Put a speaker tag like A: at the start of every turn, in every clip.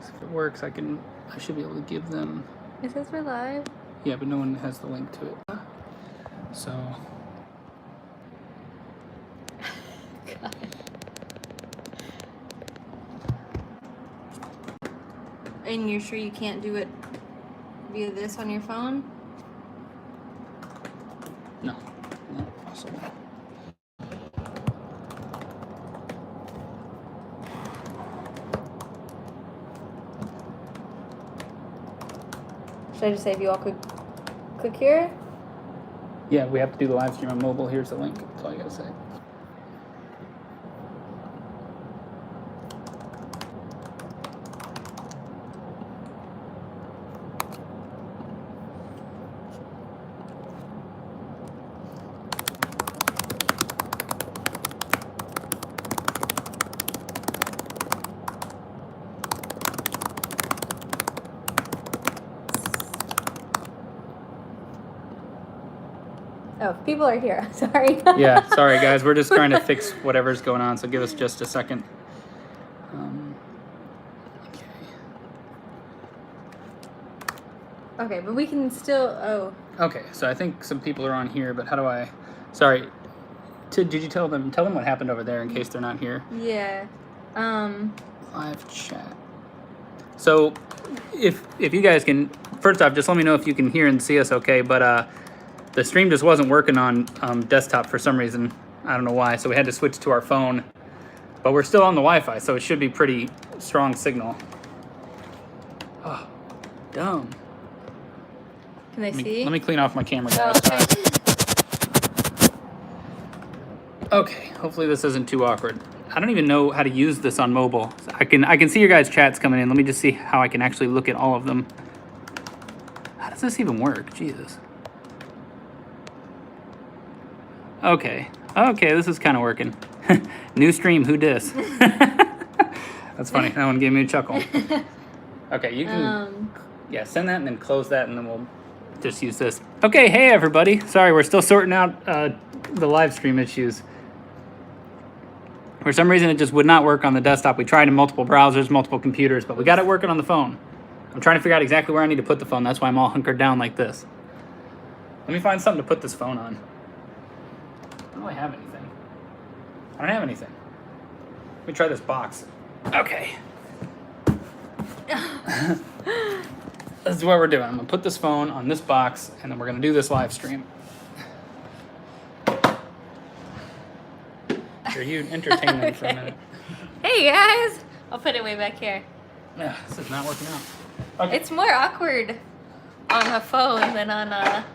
A: If it works, I should be able to give them.
B: It says we're live.
A: Yeah, but no one has the link to it. So.
B: God. And you're sure you can't do it via this on your phone?
A: No, not possible.
B: Should I just say if you all could click here?
A: Yeah, we have to do the live stream on mobile. Here's the link. That's all I gotta say.
B: Oh, people are here. Sorry.
A: Yeah, sorry guys. We're just trying to fix whatever's going on, so give us just a second. Okay.
B: Okay, but we can still. Oh.
A: Okay, so I think some people are on here, but how do I? Sorry. Did you tell them what happened over there in case they're not here?
B: Yeah.
A: Live chat. So, if you guys can, first off, just let me know if you can hear and see us okay. But the stream just wasn't working on desktop for some reason. I don't know why. So we had to switch to our phone. But we're still on the Wi-Fi, so it should be pretty strong signal. Oh, dumb.
B: Can they see?
A: Let me clean off my camera, guys.
B: Oh, okay.
A: Okay, hopefully this isn't too awkward. I don't even know how to use this on mobile. I can see your guys' chats coming in. Let me just see how I can actually look at all of them. How does this even work? Jesus. Okay, this is kind of working. New stream, who dis? That's funny. That one gave me a chuckle. Okay, you can yeah, send that and then close that, and then we'll just use this. Okay, hey everybody. Sorry, we're still sorting out the live stream issues. For some reason, it just would not work on the desktop. We tried in multiple browsers, multiple computers, but we got it working on the phone. I'm trying to figure out exactly where I need to put the phone. That's why I'm all hunkered down like this. Let me find something to put this phone on. I don't really have anything. I don't have anything. Let me try this box. Okay. This is what we're doing. I'm going to put this phone on this box, and then we're going to do this live stream. Sure, you entertain them for a minute.
B: Hey guys! I'll put it way back here.
A: Yeah, this is not working out. Okay.
B: It's more awkward on a phone than on a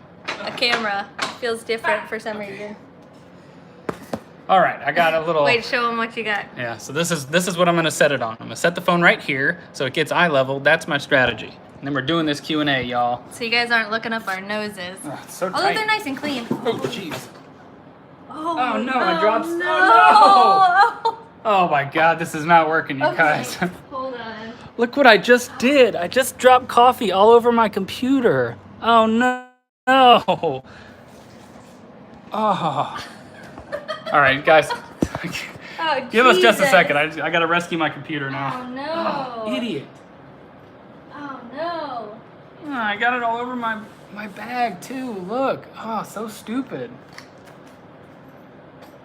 B: camera. It feels different for some reason.
A: All right, I got a little.
B: Wait, show them what you got.
A: Yeah, so this is what I'm going to set it on. I'm going to set the phone right here so it gets eye level. That's my strategy. And then we're doing this Q&A, y'all.
B: So you guys aren't looking up our noses.
A: Ugh, it's so
B: Although
A: tight.
B: they're nice and clean.
A: Oh, jeez.
B: Oh
A: no, I dropped.
B: No.
A: Oh, no. Oh my God, this is not working, you
B: Okay,
A: guys.
B: hold on.
A: Look what I just did. I just dropped coffee all over my computer. Oh no. No. Oh. All right, guys.
B: Oh,
A: Give us just a
B: Jesus.
A: second. I got to rescue my computer now.
B: Oh no.
A: Oh, idiot.
B: Oh no.
A: Oh, I got it all over my bag too. Look. Oh, so stupid.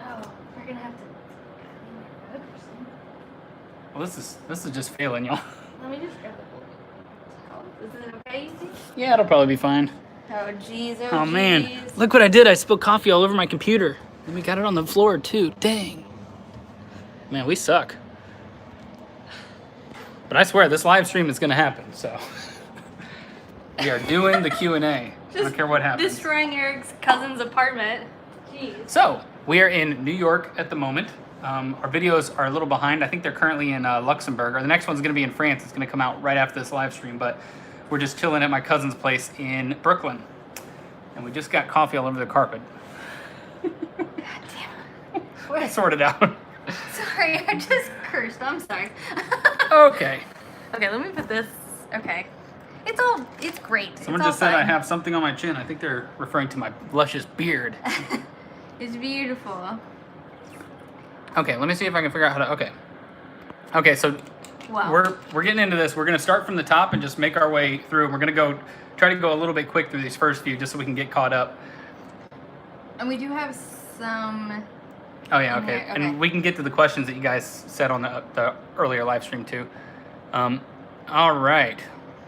B: Oh, we're gonna have to.
A: Well, this is just failing, y'all.
B: Let me just grab the towel. Is it okay, you think?
A: Yeah, it'll probably be fine.
B: Oh jeez. Oh,
A: Oh man,
B: jeez.
A: look what I did. I spilled coffee all over my computer. And we got it on the floor too. Dang. Man, we suck. But I swear, this live stream is gonna happen, so. We are doing the Q&A. I don't care what happens.
B: Destroying Eric's cousin's apartment. Jeez.
A: So, we are in New York at the moment. Our videos are a little behind. I think they're currently in Luxembourg, or the next one's gonna be in France. It's gonna come out right after this live stream, but we're just chilling at my cousin's place in Brooklyn. And we just got coffee all over the carpet.
B: God damn it.
A: We'll sort it out.
B: Sorry, I just cursed. I'm sorry.
A: Okay.
B: Okay, let me put this. Okay. It's great.
A: Someone
B: it's
A: just said
B: all
A: I
B: fine.
A: have something on my chin. I think they're referring to my luscious beard.
B: It's beautiful.
A: Okay, let me see if I can figure out how to. Okay, so
B: Wow.
A: We're getting into this. We're gonna start from the top and just make our way through. We're gonna try to go a little bit quick through these first few, just so we can get caught up.
B: And we do have some.
A: Oh yeah,
B: in
A: okay.
B: there,
A: And we can get to the questions that you guys said on the earlier live stream too. All right.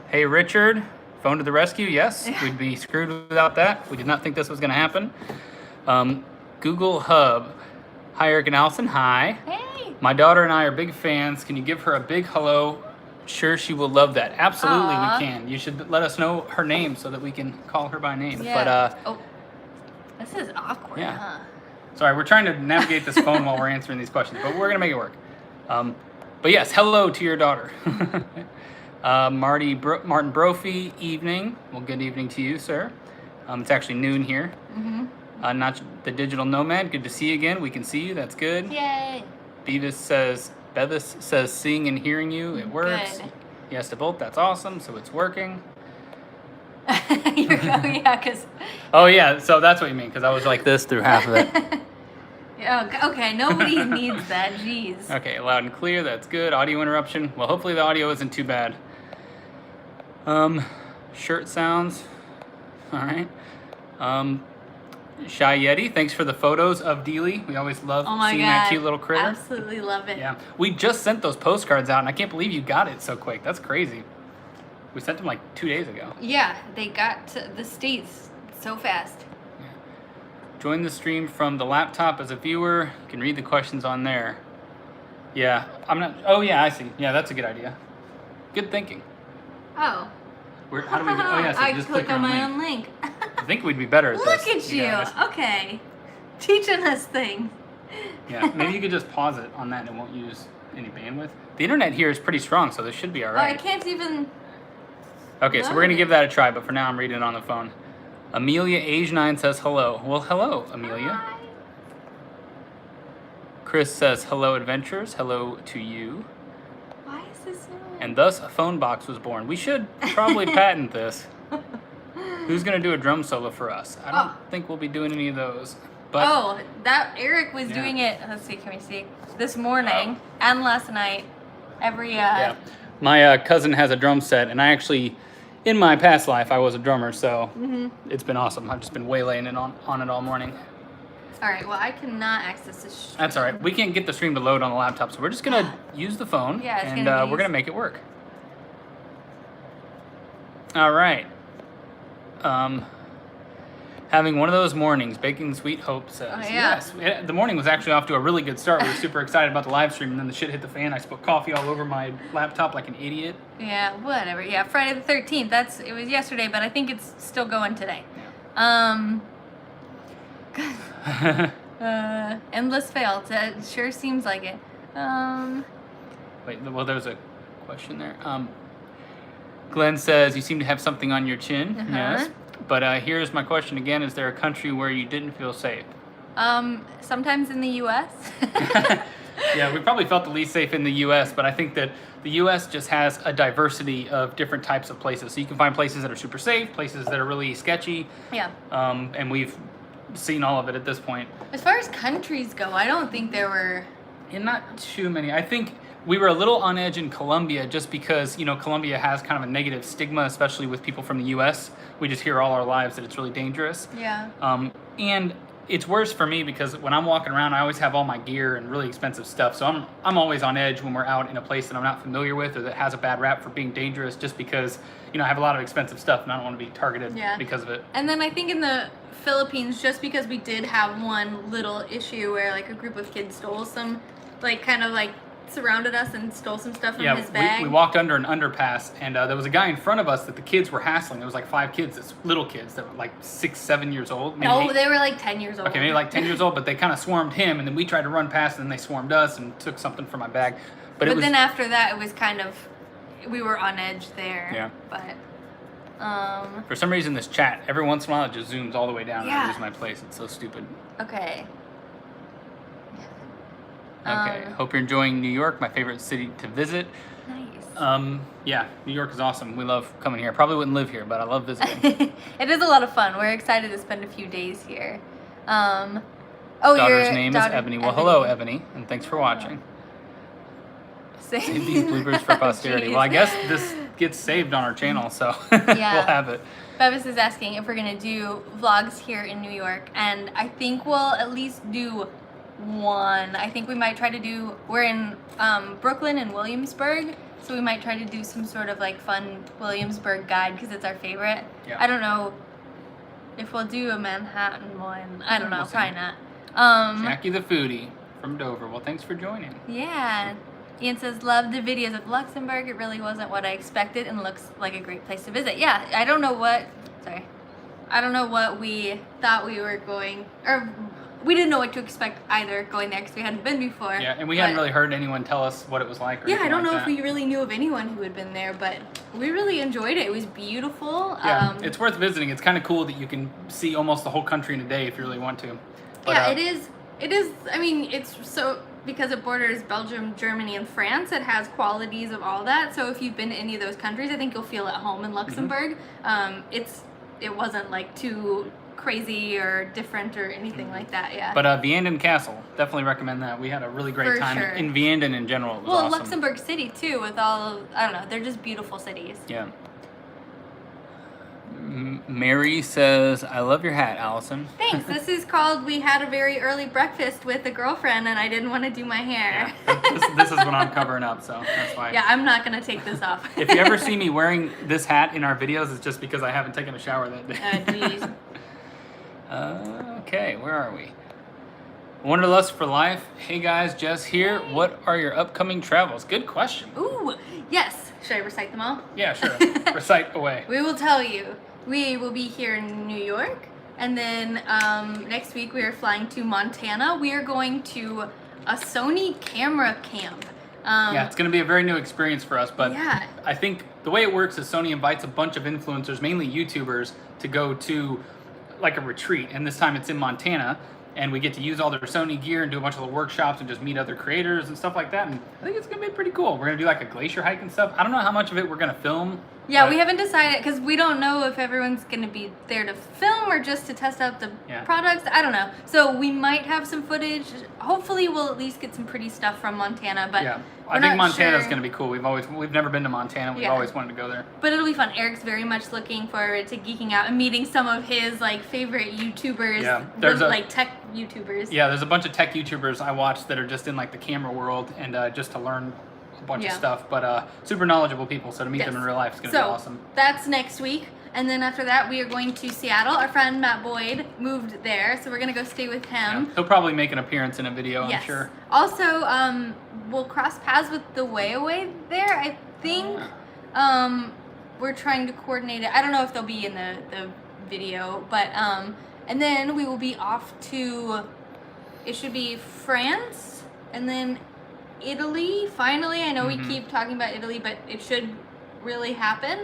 A: Hey Richard, phone to the rescue. Yes, we'd be screwed without that. We did not think this was gonna happen. Google Hub. Hi Eric and Allison. Hi.
B: Hey.
A: My daughter and I are big fans. Can you give her a big hello? Sure, she will love that. Absolutely,
B: Aw.
A: we can. You should let us know her name so that we can call her by name.
B: Yeah.
A: But
B: Oh, this is awkward,
A: yeah.
B: huh?
A: sorry, we're trying to navigate this phone while we're answering these questions, but we're gonna make it work. But yes, hello to your daughter. Martin Brophy, evening. Well, good evening to you, sir. It's actually noon here.
B: Mm-hmm.
A: Not the digital nomad. Good to see you again. We can see you. That's good.
B: Yay.
A: Bevis says seeing and hearing you. It works.
B: Good.
A: Yes to both. That's awesome. So it's working.
B: Yeah, because.
A: Oh yeah. So that's what you mean. Because I was like this through half of it.
B: Yeah, okay, nobody needs that. Jeez.
A: Okay, loud and clear. That's good. Audio interruption. Well, hopefully the audio isn't too bad. Shirt sounds. All right. Shy Yeti, thanks for the photos of Dealey. We always love
B: Oh my
A: seeing
B: God.
A: that cute little critter.
B: Absolutely love it.
A: Yeah, we just sent those postcards out, and I can't believe you got it so quick. That's crazy. We sent them like 2 days ago.
B: Yeah, they got to the States so fast.
A: Join the stream from the laptop as a viewer. You can read the questions on there. Yeah, I'm not. Oh yeah, I see. Yeah, that's a good idea. Good thinking.
B: Oh.
A: How do we? Oh yeah, so
B: I
A: just
B: click
A: click
B: on my
A: link.
B: own link.
A: I think we'd be better at
B: Look
A: this.
B: at you.
A: guys.
B: Okay. Teaching us things.
A: Yeah, maybe you could just pause it on that and it won't use any bandwidth. The internet here is pretty strong, so this should be all
B: Oh, I
A: right.
B: can't even.
A: Okay, so we're
B: load
A: gonna
B: it.
A: give that a try, but for now I'm reading it on the phone. Amelia Age 9 says hello. Well, hello, Amelia.
B: Hi.
A: Chris says hello, adventurers. Hello to you.
B: Why is this new?
A: And thus a phone box was born. We should probably patent this. Who's gonna do a drum solo for us? I don't
B: Oh.
A: think we'll be doing any of those. But
B: Oh, that Eric was
A: Yeah.
B: doing it. Let's see, can we see? This morning and last night. Every
A: yeah, my cousin has a drum set, and I actually, in my past life, I was a drummer, so it's been awesome. I've just been waylaying it on it all morning.
B: All right. Well, I cannot access this.
A: That's all right. We can't get the stream to load on the laptop, so we're just gonna use the phone,
B: Yeah, it's
A: and
B: gonna be
A: we're gonna make it work. All right. Having one of those mornings, Baking Sweet Hope says.
B: Oh, yeah.
A: Yes. The morning was actually off to a really good start. We were super excited about the live stream, and then the shit hit the fan. I spilled coffee all over my laptop like an idiot.
B: Yeah, whatever. Yeah, Friday the 13th. It was yesterday, but I think it's still going today. Endless fail. It sure seems like it.
A: Wait, well, there's a question there. Glenn says, you seem to have something on your chin.
B: Uh-huh.
A: Yes. But here's my question again. Is there a country where you didn't feel safe?
B: Sometimes in the U.S.
A: Yeah, we probably felt the least safe in the U.S., but I think that the U.S. just has a diversity of different types of places. So you can find places that are super safe, places that are really sketchy,
B: Yeah.
A: and we've seen all of it at this point.
B: As far as countries go, I don't think there were.
A: And not too many. I think we were a little on edge in Colombia just because, Colombia has kind of a negative stigma, especially with people from the U.S. We just hear all our lives that it's really dangerous.
B: Yeah.
A: And it's worse for me because when I'm walking around, I always have all my gear and really expensive stuff. So I'm always on edge when we're out in a place that I'm not familiar with or that has a bad rap for being dangerous just because, I have a lot of expensive stuff and I don't want to be targeted
B: Yeah.
A: because of it.
B: And then I think in the Philippines, just because we did have one little issue where like a group of kids stole some, surrounded us and stole some stuff from his bag.
A: We walked under an underpass, and there was a guy in front of us that the kids were hassling. There was like 5 kids, little kids that were like 6, 7 years old. Maybe
B: No,
A: 8.
B: they were like 10 years old.
A: Okay, maybe like 10 years old, but they kind of swarmed him, and then we tried to run past, and then they swarmed us and took something from my bag. But it was,
B: then after that, it was kind of, we were on edge there.
A: Yeah.
B: But,
A: for some reason, this chat, every once in a while, it just zooms all the way down and I
B: Yeah.
A: lose my place. It's so stupid.
B: okay.
A: Okay, hope you're enjoying New York, my favorite city to visit.
B: Nice.
A: Yeah, New York is awesome. We love coming here. Probably wouldn't live here, but I love visiting.
B: It is a lot of fun. We're excited to spend a few days here.
A: Daughter's name is Ebony. Well, hello, Ebony, and thanks for watching. Save these bloopers for posterity.
B: Jeez.
A: Well, I guess this gets saved on our channel, so
B: Yeah.
A: we'll have it.
B: Bevis is asking if we're gonna do vlogs here in New York, and I think we'll at least do one. I think we might try to do. We're in Brooklyn and Williamsburg, so we might try to do some sort of like fun Williamsburg guide because it's our favorite.
A: Yeah.
B: I don't know if we'll do a Manhattan one. I don't know.
A: We'll see.
B: Probably not.
A: Jackie the foodie from Dover. Well, thanks for joining.
B: Yeah. Ian says, love the videos of Luxembourg. It really wasn't what I expected and looks like a great place to visit. Yeah, I don't know what we thought we were going, or we didn't know what to expect either going there because we hadn't been before.
A: Yeah, and we hadn't really heard anyone tell us what it was like. Or
B: Yeah, I don't know
A: like
B: if we really knew of anyone who had been there, but we really enjoyed it. It was beautiful.
A: Yeah, it's worth visiting. It's kind of cool that you can see almost the whole country in a day if you really want to. But,
B: yeah, it is. It is. I mean, it's so because it borders Belgium, Germany, and France. It has qualities of all that. So if you've been to any of those countries, I think you'll feel at home in Luxembourg. It wasn't like too crazy or different or anything like that. Yeah.
A: But Vianden Castle, definitely recommend that. We had a really great
B: For
A: time
B: sure.
A: in Vianden in general. It was
B: well,
A: awesome.
B: Luxembourg City too, with all of, I don't know, they're just beautiful cities.
A: Yeah. Mary says, I love your hat, Allison.
B: Thanks. This is called We Had a Very Early Breakfast with a Girlfriend and I Didn't Want to Do My Hair.
A: Yeah, this is what I'm covering up, so that's why.
B: Yeah, I'm not going to take this off.
A: If you ever see me wearing this hat in our videos, it's just because I haven't taken a shower that day.
B: Jeez.
A: Okay, where are we? Wanderlust for Life. Hey guys, Jess here. What are your upcoming travels? Good question.
B: Ooh, yes. Should I recite them all?
A: Yeah, sure. Recite away.
B: We will tell you. We will be here in New York, and then next week we are flying to Montana. We are going to a Sony camera camp.
A: Yeah, it's going to be a very new experience for us, but
B: Yeah.
A: I think the way it works is Sony invites a bunch of influencers, mainly YouTubers, to go to like a retreat, and this time it's in Montana, and we get to use all their Sony gear and do a bunch of the workshops and just meet other creators and stuff like that, and I think it's going to be pretty cool. We're going to do like a glacier hike and stuff. I don't know how much of it we're going to film.
B: Yeah,
A: but-
B: we haven't decided because we don't know if everyone's going to be there to film or just to test out the
A: Yeah.
B: products. I don't know. So we might have some footage. Hopefully, we'll at least get some pretty stuff from Montana. But
A: Yeah,
B: we're
A: I think
B: not
A: Montana's
B: sure.
A: going to be cool. We've never been to Montana. We've
B: Yeah.
A: always wanted to go there.
B: But it'll be fun. Eric's very much looking forward to geeking out and meeting some of his like favorite YouTubers.
A: Yeah, there's
B: like tech YouTubers.
A: Yeah, there's a bunch of tech YouTubers I watch that are just in like the camera world and just to learn a bunch of
B: Yeah.
A: stuff. But super knowledgeable people, so to meet them
B: Yes.
A: in real life is going to
B: So
A: be awesome.
B: that's next week. And then after that, we are going to Seattle. Our friend Matt Boyd moved there, so we're gonna go stay with
A: Yeah.
B: him.
A: He'll probably make an appearance in a video,
B: Yes.
A: I'm sure.
B: Also, we'll cross paths with the way away there. I think we're trying to coordinate it. I don't know if they'll be in the video, but and then we will be off to. It should be France, and then Italy. Finally, I know we keep talking about Italy, but it should really happen.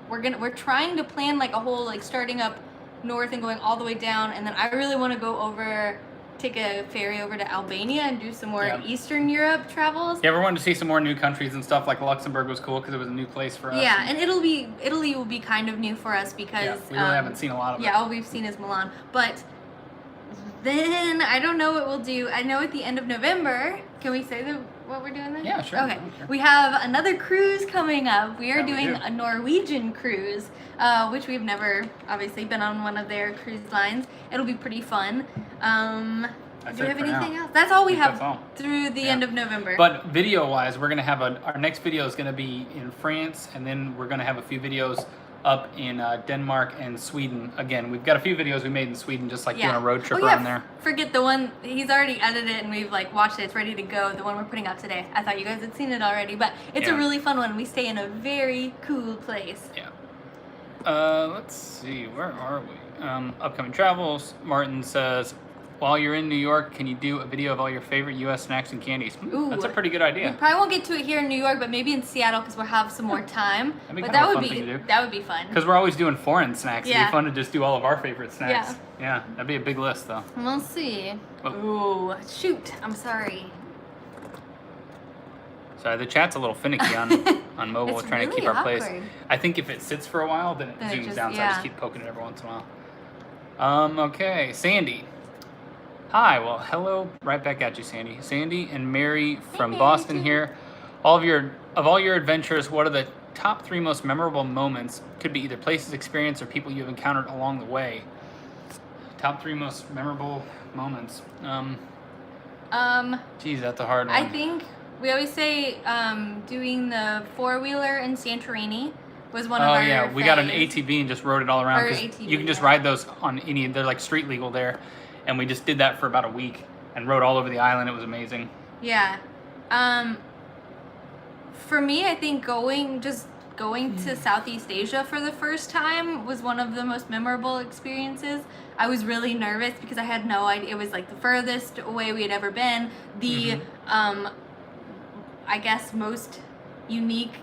B: We're trying to plan like a whole like starting up north and going all the way down, and then I really want to go over, take a ferry over to Albania and do some more
A: Yeah.
B: Eastern Europe travels.
A: Yeah, we're wanting to see some more new countries and stuff. Like Luxembourg was cool because it was a new place for us.
B: Yeah, and Italy will be kind of new for us because
A: Yeah, we really haven't seen a lot of it.
B: yeah, all we've seen is Milan. But then I don't know what we'll do. I know at the end of November, can we say what we're doing then?
A: Yeah, sure.
B: Okay.
A: Okay.
B: We have another cruise coming up. We are
A: Yeah, we
B: doing
A: do.
B: a Norwegian cruise, which we've never obviously been on one of their cruise lines. It'll be pretty fun.
A: That's
B: Do we
A: it
B: have
A: for
B: anything
A: now.
B: else? That's all we
A: I think
B: have
A: that's all.
B: through the
A: Yeah.
B: end of November.
A: But video-wise, we're gonna have our next video is gonna be in France, and then we're gonna have a few videos up in Denmark and Sweden. Again, we've got a few videos we made in Sweden, just like doing a road trip
B: Oh, yeah,
A: around there.
B: Forget the one he's already edited it and we've like watched it. It's ready to go. The one we're putting out today. I thought you guys had seen it already, but it's
A: Yeah.
B: a really fun one. We stay in a very cool place.
A: Yeah. Let's see, where are we? Upcoming travels. Martin says, while you're in New York, can you do a video of all your favorite U.S. snacks and candies?
B: Ooh.
A: That's a pretty good
B: We
A: idea.
B: probably won't get to it here in New York, but maybe in Seattle because we'll have some more time.
A: That'd be
B: But
A: kind of
B: that
A: a
B: would
A: fun
B: be
A: thing to do.
B: that would be fun.
A: Because we're always doing foreign snacks. It'd
B: Yeah.
A: be fun to just do all of our favorite snacks. Yeah, that'd be a big list, though.
B: We'll see.
A: Oh.
B: Ooh, shoot! I'm sorry.
A: Sorry, the chat's a little finicky on mobile.
B: It's
A: We're trying to keep
B: really
A: our place.
B: awkward.
A: I think if it sits for a while, then it
B: Then it
A: zooms
B: just-
A: down, so I just
B: yeah.
A: keep poking it every once in a while. Okay, Sandy. Hi, well, hello, right back at you, Sandy. Sandy and Mary from
B: Mary,
A: Boston
B: too.
A: here. all your adventures, what are the top 3 most memorable moments? Could be either places, experience, or people you've encountered along the way. Top 3 most memorable moments. Geez, that's a hard one.
B: I think we always say doing the 4-wheeler in Santorini was one of our
A: we got an
B: faves.
A: ATV and just rode it all around.
B: Or
A: 'Cause
B: ATV,
A: you can just
B: yeah.
A: ride those on any. They're like street legal there, and we just did that for about a week and rode all over the island. It was amazing.
B: Yeah. For me, I think going to Southeast Asia for the first time was one of the most memorable experiences. I was really nervous because I had no idea. It was like the furthest away we had ever been. The I guess most unique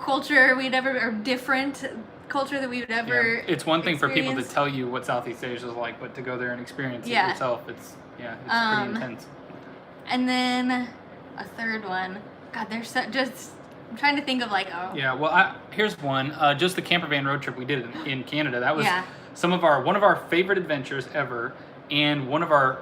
B: culture we'd ever, or different culture that we would ever.
A: Yeah. It's one thing for people to
B: experience.
A: tell you what Southeast Asia is like, but to go there and experience it
B: Yeah.
A: yourself, it's pretty intense.
B: And then a third one. God, there's just. I'm trying to think of like
A: Yeah, well, here's one. Just the camper van road trip we did in Canada. That was
B: Yeah.
A: one of our favorite adventures ever, and one of our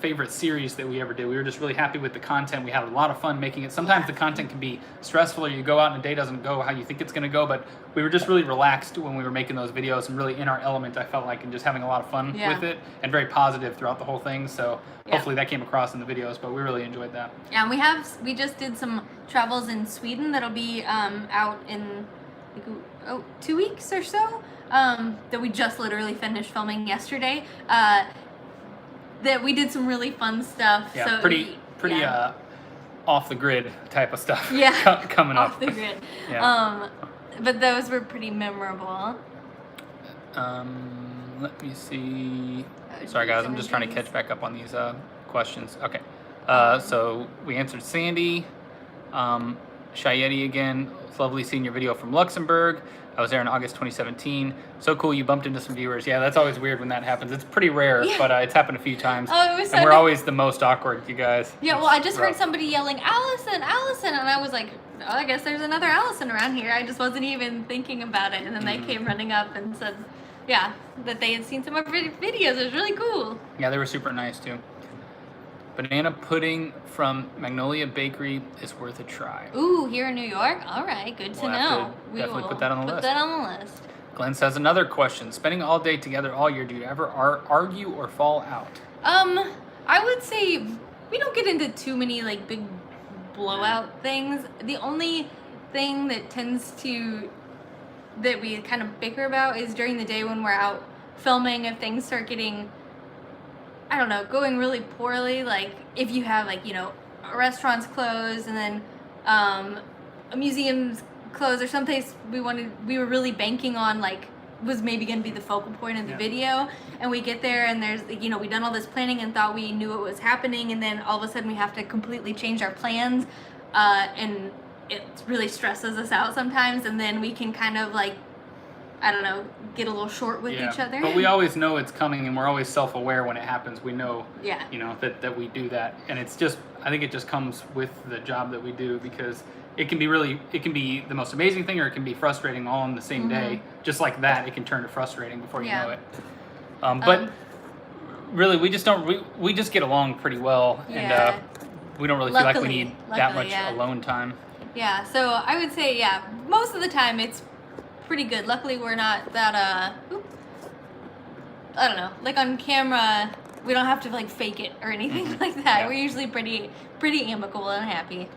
A: favorite series that we ever did. We were just really happy with the content. We had a lot of fun making it. Sometimes the content can be stressful, or you go out and a day doesn't go how you think it's going to go, but we were just really relaxed when we were making those videos and really in our element, I felt like, and just having a lot of fun
B: Yeah.
A: with it, and very positive throughout the whole thing. So
B: Yeah.
A: hopefully that came across in the videos, but we really enjoyed that.
B: Yeah, and we just did some travels in Sweden that'll be out in 2 weeks or so. That we just literally finished filming yesterday. That we did some really fun stuff.
A: Yeah,
B: so
A: pretty
B: yeah.
A: off the grid type of stuff.
B: Yeah,
A: coming up.
B: off the grid.
A: Yeah.
B: But those were pretty memorable.
A: Let me see.
B: Oh,
A: Sorry, guys,
B: some
A: I'm just trying to
B: ideas.
A: catch back up on these questions. Okay. So we answered Sandy. Shayeti again. It's lovely seeing your video from Luxembourg. I was there in August 2017. So cool, you bumped into some viewers. Yeah, that's always weird when that happens. It's pretty rare,
B: Yeah.
A: but it's happened a few times.
B: Oh, it was
A: and
B: so
A: we're
B: nice.
A: always the most awkward, you guys.
B: Yeah, well,
A: It's
B: I just heard
A: rough.
B: somebody yelling, "Allison, Allison," and I was like, "Oh, I guess there's another Allison around here." I just wasn't even thinking about it, and then they came running up and said, "Yeah, that they had seen some of our videos. It was really cool."
A: Yeah, they were super nice too. Banana pudding from Magnolia Bakery is worth a try.
B: Ooh, here in New York. All right, good to
A: We'll have
B: know.
A: to definitely put that on the list.
B: Put that on the list.
A: Glenn says another question. Spending all day together all year, do you ever argue or fall out?
B: I would say we don't get into too many like big blowout things. The only thing that that we kind of bicker about is during the day when we're out filming, if things start getting, I don't know, going really poorly, like if you have like, a restaurant's closed and then a museum's closed or someplace we were really banking on, like was maybe going to be the focal point of the
A: Yeah.
B: video, and we get there and there's we done all this planning and thought we knew what was happening, and then all of a sudden we have to completely change our plans, and it really stresses us out sometimes, and then we can kind of like, I don't know, get a little short with each other.
A: But we always know it's coming, and we're always self-aware when it happens. We know,
B: Yeah.
A: that we do that, and it's just, I think it just comes with the job that we do, because it can be the most amazing thing, or it can be frustrating all on the same day. Just like that, it can turn to frustrating before you
B: Yeah.
A: know it. But really, we just don't. We just get along pretty well,
B: Yeah.
A: and we don't really feel like we
B: Luckily-
A: need that
B: luckily,
A: much
B: yeah.
A: alone time.
B: Yeah, so I would say, yeah, most of the time it's pretty good. Luckily, we're not that, I don't know, like on camera, we don't have to like fake it or anything like that.
A: Yeah.
B: We're usually pretty amicable and happy.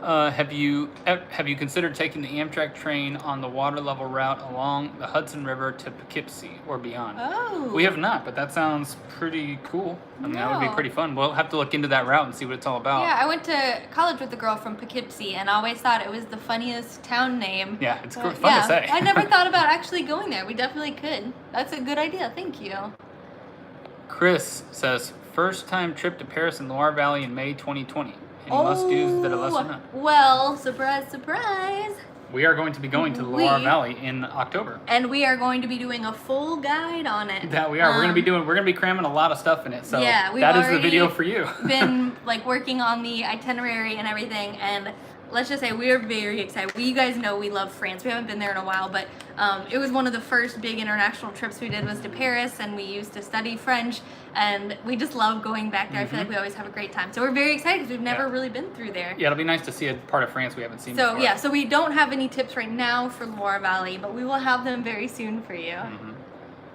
A: Have you considered taking the Amtrak train on the water level route along the Hudson River to Poughkeepsie or beyond?
B: Oh.
A: We have not, but that sounds pretty cool. I mean, that would be
B: No.
A: pretty fun. We'll have to look into that route and see what it's all about.
B: Yeah, I went to college with a girl from Poughkeepsie, and I always thought it was the funniest town name.
A: Yeah, it's
B: But,
A: fun
B: yeah,
A: to say.
B: I never thought about actually going there. We definitely could. That's a good idea. Thank you.
A: Chris says, first time trip to Paris and Loire Valley in May 2020. Any must-dos that are lesser known?
B: Well, surprise, surprise.
A: We are going to be going to the Loire Valley in October.
B: And we are going to be doing a full guide on it.
A: That we are. We're going to be cramming a lot of stuff in it. So
B: Yeah, we've
A: that is the
B: already
A: video for you.
B: been like working on the itinerary and everything, and let's just say we are very excited. You guys know we love France. We haven't been there in a while, but it was one of the first big international trips we did was to Paris, and we used to study French, and we just love going back there. I feel like we always have a great time. So we're very excited because we've never really been through there.
A: Yeah, it'll be nice to see a part of France we haven't seen
B: So
A: before.
B: yeah, so we don't have any tips right now for Loire Valley, but we will have them very soon for you.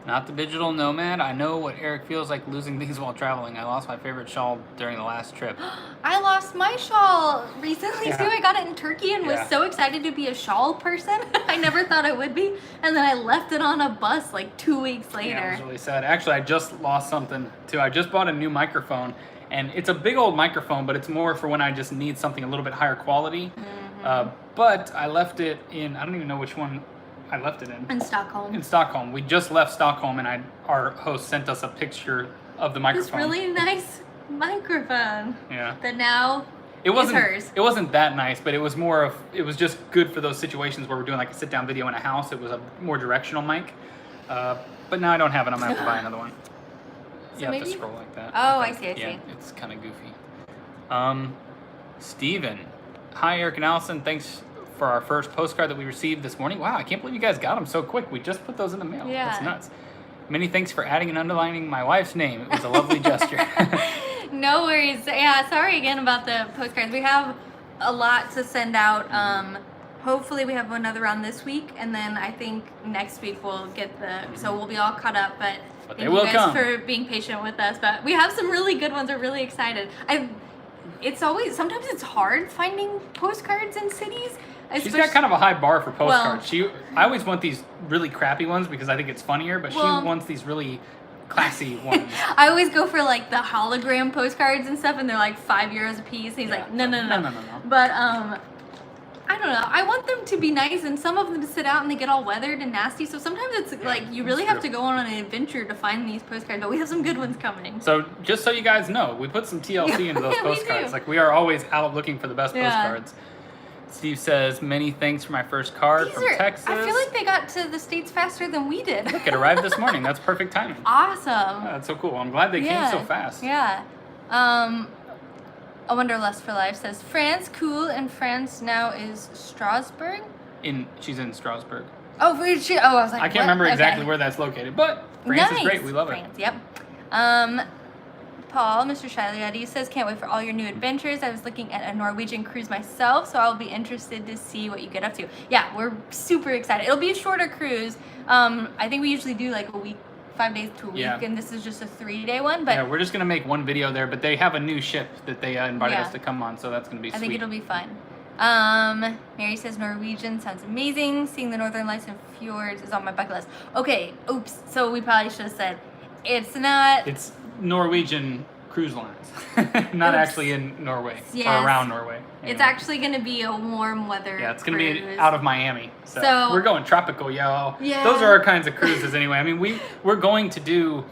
A: Not the digital nomad. I know what Eric feels like losing things while traveling. I lost my favorite shawl during the last trip.
B: I lost my shawl recently too. I got it in Turkey and was
A: Yeah.
B: so excited to be a shawl person. I never thought I would be. And then I left it on a bus like 2 weeks later.
A: Yeah, it was really sad. Actually, I just lost something too. I just bought a new microphone, and it's a big old microphone, but it's more for when I just need something a little bit higher quality. But I left it in, I don't even know which one I left it in.
B: In Stockholm.
A: In Stockholm. We just left Stockholm, and our host sent us a picture of the
B: This
A: microphone.
B: really nice microphone
A: Yeah.
B: that now
A: It wasn't
B: is hers.
A: It wasn't that nice, but it was more of it was just good for those situations where we're doing like a sit down video in a house. It was a more directional mic. But now I don't have it. I'm gonna have to buy another one.
B: So
A: You have to
B: maybe-
A: scroll like that.
B: Oh, I
A: think.
B: see, I see.
A: It's kind of goofy. Steven. Hi, Eric and Allison. Thanks for our first postcard that we received this morning. Wow, I can't believe you guys got them so quick. We just put those in the mail.
B: Yeah.
A: That's nuts. Many thanks for adding and underlining my wife's name. It was a lovely gesture.
B: No worries. Yeah, sorry again about the postcards. We have a lot to send out. Hopefully we have another round this week, and then I think next week we'll get so we'll be all caught up. But
A: But
B: thank
A: they will
B: you guys
A: come.
B: for being patient with us. But we have some really good ones. We're really excited. Sometimes it's hard finding postcards in cities.
A: She's got kind of a high bar for postcards.
B: Well-
A: I always want these really crappy ones because I think it's funnier, but
B: Well-
A: she wants these really classy ones.
B: I always go for like the hologram postcards and stuff, and they're like €5 a piece. And he's like, no.
A: No.
B: But I don't know. I want them to be nice, and some of them sit out and they get all weathered and nasty. So sometimes it's like you really
A: that's
B: have to
A: true.
B: go on an adventure to find these postcards. But we have some good ones coming.
A: So just so you guys know, we put some TLC into those
B: We
A: postcards.
B: do.
A: Like we are always out looking for the best
B: Yeah.
A: postcards. Steve says, many thanks for my first card from Texas.
B: I feel like they got to the States faster than we did.
A: Look, it arrived this morning. That's perfect timing.
B: Awesome.
A: That's so cool. I'm glad they came so fast.
B: Yeah. A Wanderlust for Life says France, cool, and France now is Strasbourg.
A: She's in Strasbourg.
B: Oh, I was like,
A: I can't
B: what?
A: remember exactly
B: Okay.
A: where that's located, but France is great. We love
B: France,
A: it.
B: Yep. Paul, Mr. Shiley says, can't wait for all your new adventures. I was looking at a Norwegian cruise myself, so I'll be interested to see what you get up to. Yeah, we're super excited. It'll be a shorter cruise. I think we usually do like a week, 5 days to a week,
A: Yeah.
B: and this is just a 3-day one. But
A: Yeah, we're just gonna make one video there, but they have a new ship that they invited
B: Yeah.
A: us to come on, so that's gonna be
B: I
A: sweet.
B: think it'll be fun. Mary says Norwegian sounds amazing. Seeing the northern lights and fjords is on my bucket list. Okay, oops. So we probably should have said it's not.
A: It's Norwegian cruise lines, not
B: Oops.
A: actually in Norway
B: Yes.
A: or around Norway.
B: It's
A: anyway.
B: actually going to be a warm weather.
A: Yeah, it's gonna be
B: cruise.
A: out of Miami. So,
B: So-
A: we're going tropical, yo.
B: Yeah.
A: Those are our kinds of cruises anyway. I mean, we're going to do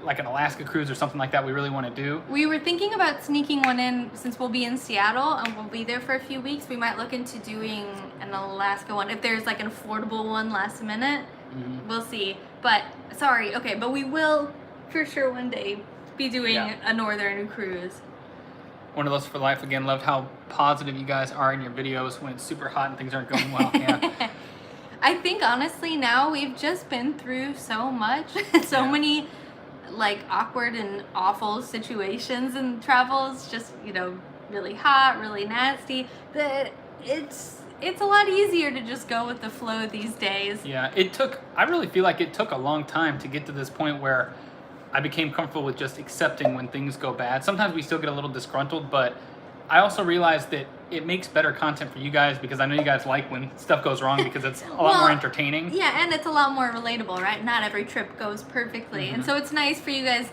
A: like an Alaska cruise or something like that. We really want to do.
B: We were thinking about sneaking one in since we'll be in Seattle and we'll be there for a few weeks. We might look into doing an Alaska one if there's like an affordable one last minute. We'll see. But sorry, okay, but we will for sure one day be doing
A: Yeah.
B: a northern cruise.
A: One of those for life again. Loved how positive you guys are in your videos when it's super hot and things aren't going well. Yeah.
B: I think honestly now we've just been through so much, so
A: Yeah.
B: many like awkward and awful situations and travels, just really hot, really nasty, that it's a lot easier to just go with the flow these days.
A: Yeah, I really feel like it took a long time to get to this point where I became comfortable with just accepting when things go bad. Sometimes we still get a little disgruntled, but I also realized that it makes better content for you guys because I know you guys like when stuff goes wrong because it's a lot more entertaining.
B: Yeah, and it's a lot more relatable, right? Not every trip goes perfectly. And so it's nice for you guys.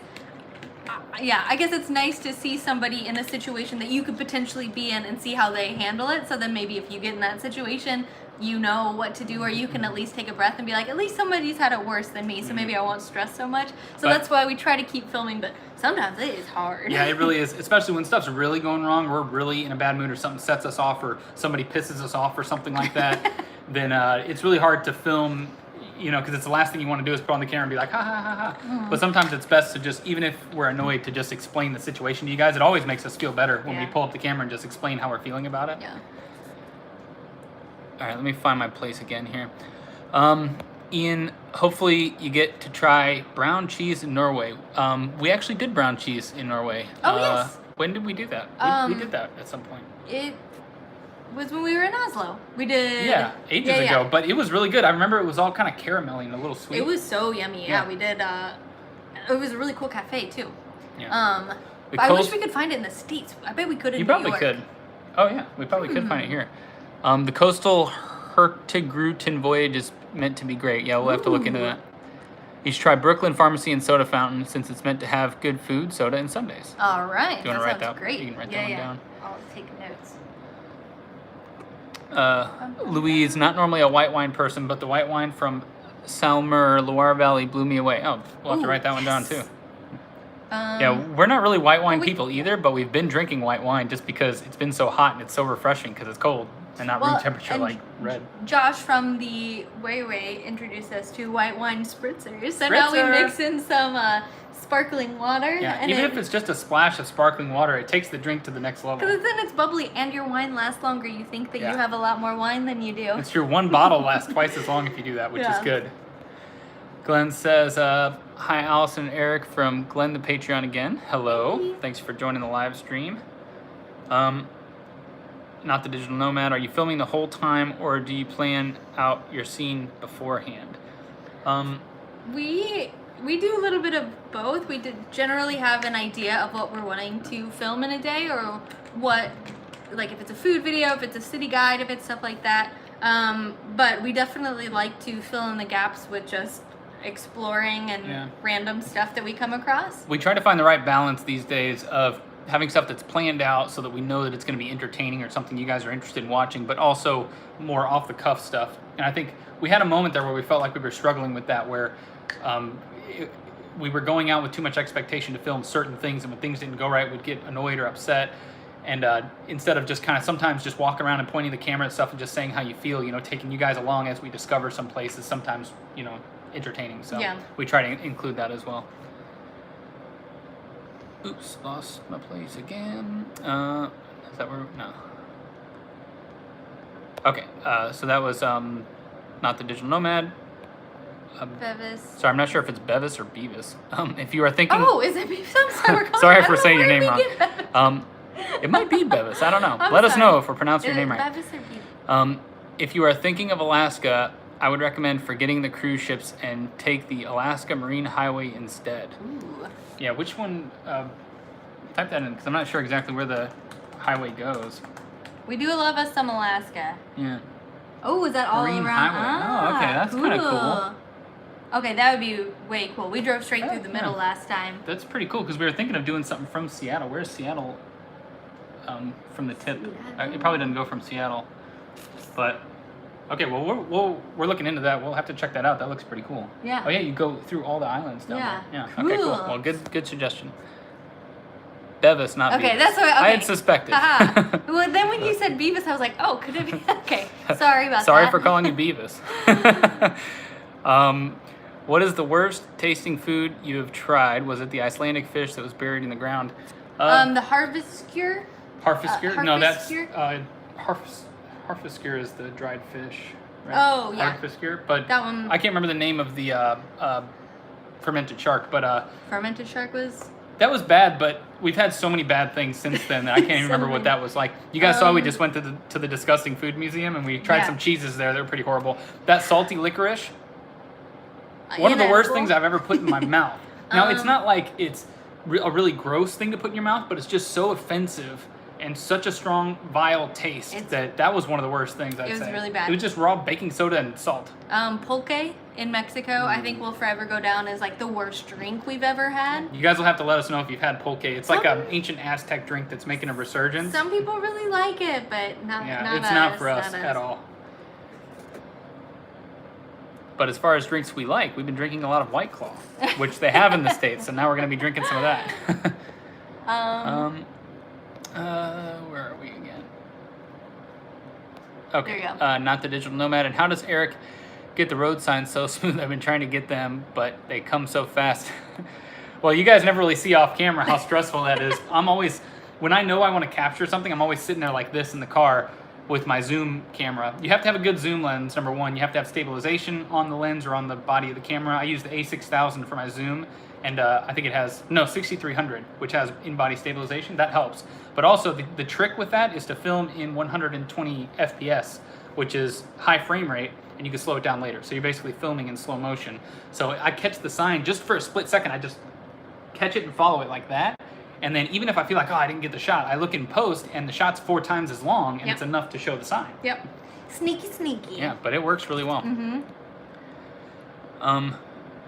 B: Yeah, I guess it's nice to see somebody in a situation that you could potentially be in and see how they handle it. So then maybe if you get in that situation, you know what to do, or you can at least take a breath and be like, at least somebody's had it worse than me, so maybe I won't stress so much. So
A: But-
B: that's why we try to keep filming, but sometimes it is hard.
A: Yeah, it really is, especially when stuff's really going wrong. We're really in a bad mood or something sets us off or somebody pisses us off or something like that. Then it's really hard to film, because it's the last thing you want to do is put on the camera and be like, ha, ha, ha, ha. But sometimes it's best to just, even if we're annoyed, to just explain the situation to you guys. It always makes us feel better when we pull up the camera and just explain how we're feeling about it.
B: Yeah.
A: All right, let me find my place again here. Ian, hopefully you get to try brown cheese in Norway. We actually did brown cheese in Norway.
B: Oh, yes.
A: When did we do that? We did that at some point.
B: It was when we were in Oslo. We did.
A: Yeah, ages ago. But it was really good. I remember it was all kind of caramelly and a little sweet.
B: It was so yummy.
A: Yeah.
B: Yeah, we did. It was a really cool cafe too.
A: Yeah.
B: I wish we could find it in the States. I bet we could in
A: You
B: New
A: probably
B: York.
A: could. Oh yeah, we probably could find it here. The coastal Hurtigruten voyage is meant to be great. Yeah, we'll have to look into that. You should try Brooklyn Pharmacy and Soda Fountain since it's meant to have good food, soda, and Sundays.
B: All right.
A: Do you want to write that?
B: Great.
A: You can write that one down.
B: I'll take notes.
A: Louise, not normally a white wine person, but the white wine from Salmer, Loire Valley blew me away. Oh, we'll have to write that one down too. Yeah, we're not really white wine people either, but we've been drinking white wine just because it's been so hot and it's so refreshing because it's cold and not room temperature
B: and
A: like red.
B: Josh from the Way introduced us to white wine spritzers. So now we mix in some sparkling water.
A: Yeah,
B: and
A: even if it's just a splash of sparkling water, it takes the drink to the next level.
B: Because then it's bubbly and your wine lasts longer. You think that you have a lot more wine than you do.
A: It's true. One bottle lasts twice as long if you do that, which is good. Glenn says, hi, Allison and Eric from Glenn the Patreon again. Hello.
B: Hey.
A: Thanks for joining the live stream. Not the Digital Nomad. Are you filming the whole time or do you plan out your scene beforehand?
B: We do a little bit of both. We generally have an idea of what we're wanting to film in a day or what, like if it's a food video, if it's a city guide, if it's stuff like that. But we definitely like to fill in the gaps with just exploring and random stuff that we come across.
A: We try to find the right balance these days of having stuff that's planned out so that we know that it's going to be entertaining or something you guys are interested in watching, but also more off the cuff stuff. And I think we had a moment there where we felt like we were struggling with that, where we were going out with too much expectation to film certain things, and when things didn't go right, we'd get annoyed or upset. And instead of just kind of sometimes just walking around and pointing the camera at stuff and just saying how you feel, taking you guys along as we discover some places, sometimes, entertaining. So we try to include that as well. Oops, lost my place again. Is that where? No. Okay, so that was not the Digital Nomad.
B: Bevis.
A: Sorry, I'm not sure if it's Bevis or Beavis. If you are thinking...
B: Oh, is it Bevis? I'm sorry.
A: Sorry for saying your name wrong. It might be Bevis. I don't know. Let us know if we're pronouncing your name right.
B: Bevis or Bevis?
A: If you are thinking of Alaska, I would recommend forgetting the cruise ships and take the Alaska Marine Highway instead.
B: Ooh.
A: Yeah, which one? Type that in because I'm not sure exactly where the highway goes.
B: We do love us some Alaska.
A: Yeah.
B: Oh, is that all
A: Marine
B: around?
A: Highway. Oh, okay, that's kind of cool.
B: Okay, that would be way cool. We drove straight through the middle last time.
A: That's pretty cool because we were thinking of doing something from Seattle. Where's Seattle? From the tip. It probably doesn't go from Seattle, but okay. Well, we're looking into that. We'll have to check that out. That looks pretty cool.
B: Yeah.
A: Oh yeah, you go through all the islands down there. Yeah.
B: Cool.
A: Okay, cool. Well, good suggestion. Bevis, not Beavis.
B: Okay, that's what
A: I had suspected.
B: Well, then when you said Beavis, I was like, oh, could it be? Okay, sorry about that.
A: Sorry for calling you Beavis. What is the worst tasting food you have tried? Was it the Icelandic fish that was buried in the ground?
B: The harvesture.
A: Harfisker? No, that's
B: harfiskur?
A: harfisker is the dried fish. Right?
B: Oh, yeah.
A: Harfisker, but
B: That one.
A: I can't remember the name of the fermented shark, but
B: Fermented shark was.
A: that was bad. But we've had so many bad things since then that I can't even remember what that was like. You guys saw we just went to the disgusting food museum and we tried some cheeses there. They were pretty horrible. That salty licorice. One of the worst things I've ever put in my mouth. Now it's not like it's a really gross thing to put in your mouth, but it's just so offensive and such a strong, vile taste that was one of the worst things I'd say.
B: It was really bad.
A: It was just raw baking soda and salt.
B: Pulque in Mexico, I think will forever go down as like the worst drink we've ever had.
A: You guys will have to let us know if you've had pulque. It's like an ancient Aztec drink that's making a resurgence.
B: Some people really like it, but not
A: it's
B: us,
A: not for us at all. But as far as drinks we like, we've been drinking a lot of White Claw, which they have in the States, so now we're going to be drinking some of that. Where are we again? Okay.
B: There you go.
A: Not the Digital Nomad. And how does Eric get the road signs so smooth. I've been trying to get them, but they come so fast. Well, you guys never really see off camera how stressful that is. I'm always, when I know I want to capture something, I'm always sitting there like this in the car with my zoom camera. You have to have a good zoom lens, number one. You have to have stabilization on the lens or on the body of the camera. I use the A6000 for my zoom, and I think it has, no, 6300, which has in-body stabilization. That helps. But also, the trick with that is to film in 120 FPS, which is high frame rate, and you can slow it down later. So you're basically filming in slow motion. So I catch the sign just for a split second. I just catch it and follow it like that. And then even if I feel like, oh, I didn't get the shot, I look in post and the shot's 4 times as long, and it's enough to show the sign.
B: Yep. Sneaky, sneaky.
A: Yeah, but it works really well.
B: Mm-hmm.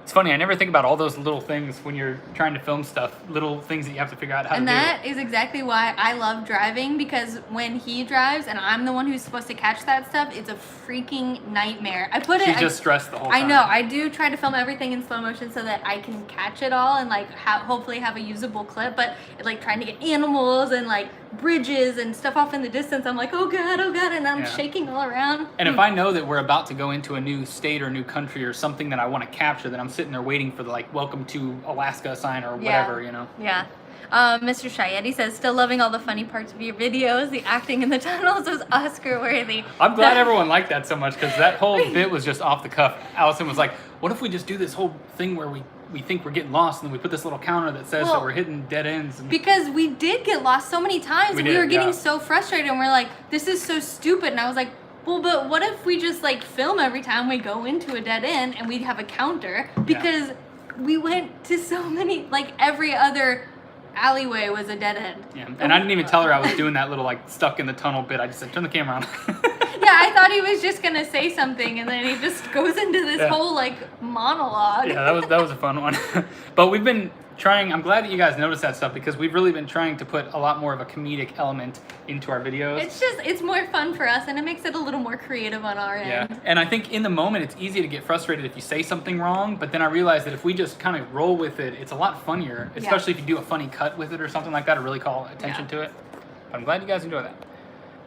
A: It's funny, I never think about all those little things when you're trying to film stuff, little things that you have to figure out how
B: And
A: to do.
B: that is exactly why I love driving, because when he drives and I'm the one who's supposed to catch that stuff, it's a freaking nightmare. I put it.
A: She's just stressed the whole time.
B: I know. I do try to film everything in slow motion so that I can catch it all and like hopefully have a usable clip. But like trying to get animals and like bridges and stuff off in the distance, I'm like, oh god, and I'm shaking all around.
A: And if I know that we're about to go into a new state or new country or something that I want to capture, then I'm sitting there waiting for the like welcome to Alaska sign or whatever, you know.
B: Yeah. Mr. Shayeti says, still loving all the funny parts of your videos. The acting in the tunnels was Oscar worthy.
A: I'm glad everyone liked that so much, because that whole bit was just off the cuff. Allison was like, what if we just do this whole thing where we think we're getting lost, and then we put this little counter that says that we're hitting dead ends. And
B: because we did get lost so many times, and we were getting so frustrated, and we're like, this is so stupid. And I was like, well, but what if we just like film every time we go into a dead end and we'd have a counter? Because we went to so many, like every other alleyway was a dead end.
A: Yeah, and I didn't even tell her I was doing that little like stuck in the tunnel bit. I just said, turn the camera on.
B: Yeah, I thought he was just gonna say something, and then he just goes into this whole like monologue.
A: Yeah, that was a fun one. But we've been trying. I'm glad that you guys noticed that stuff, because we've really been trying to put a lot more of a comedic element into our videos.
B: It's more fun for us, and it makes it a little more creative on our end.
A: Yeah, and I think in the moment it's easy to get frustrated if you say something wrong, but then I realized that if we just kind of roll with it, it's a lot funnier, especially if you do a funny cut with it or something like that, or really call attention to it. But I'm glad you guys enjoy that.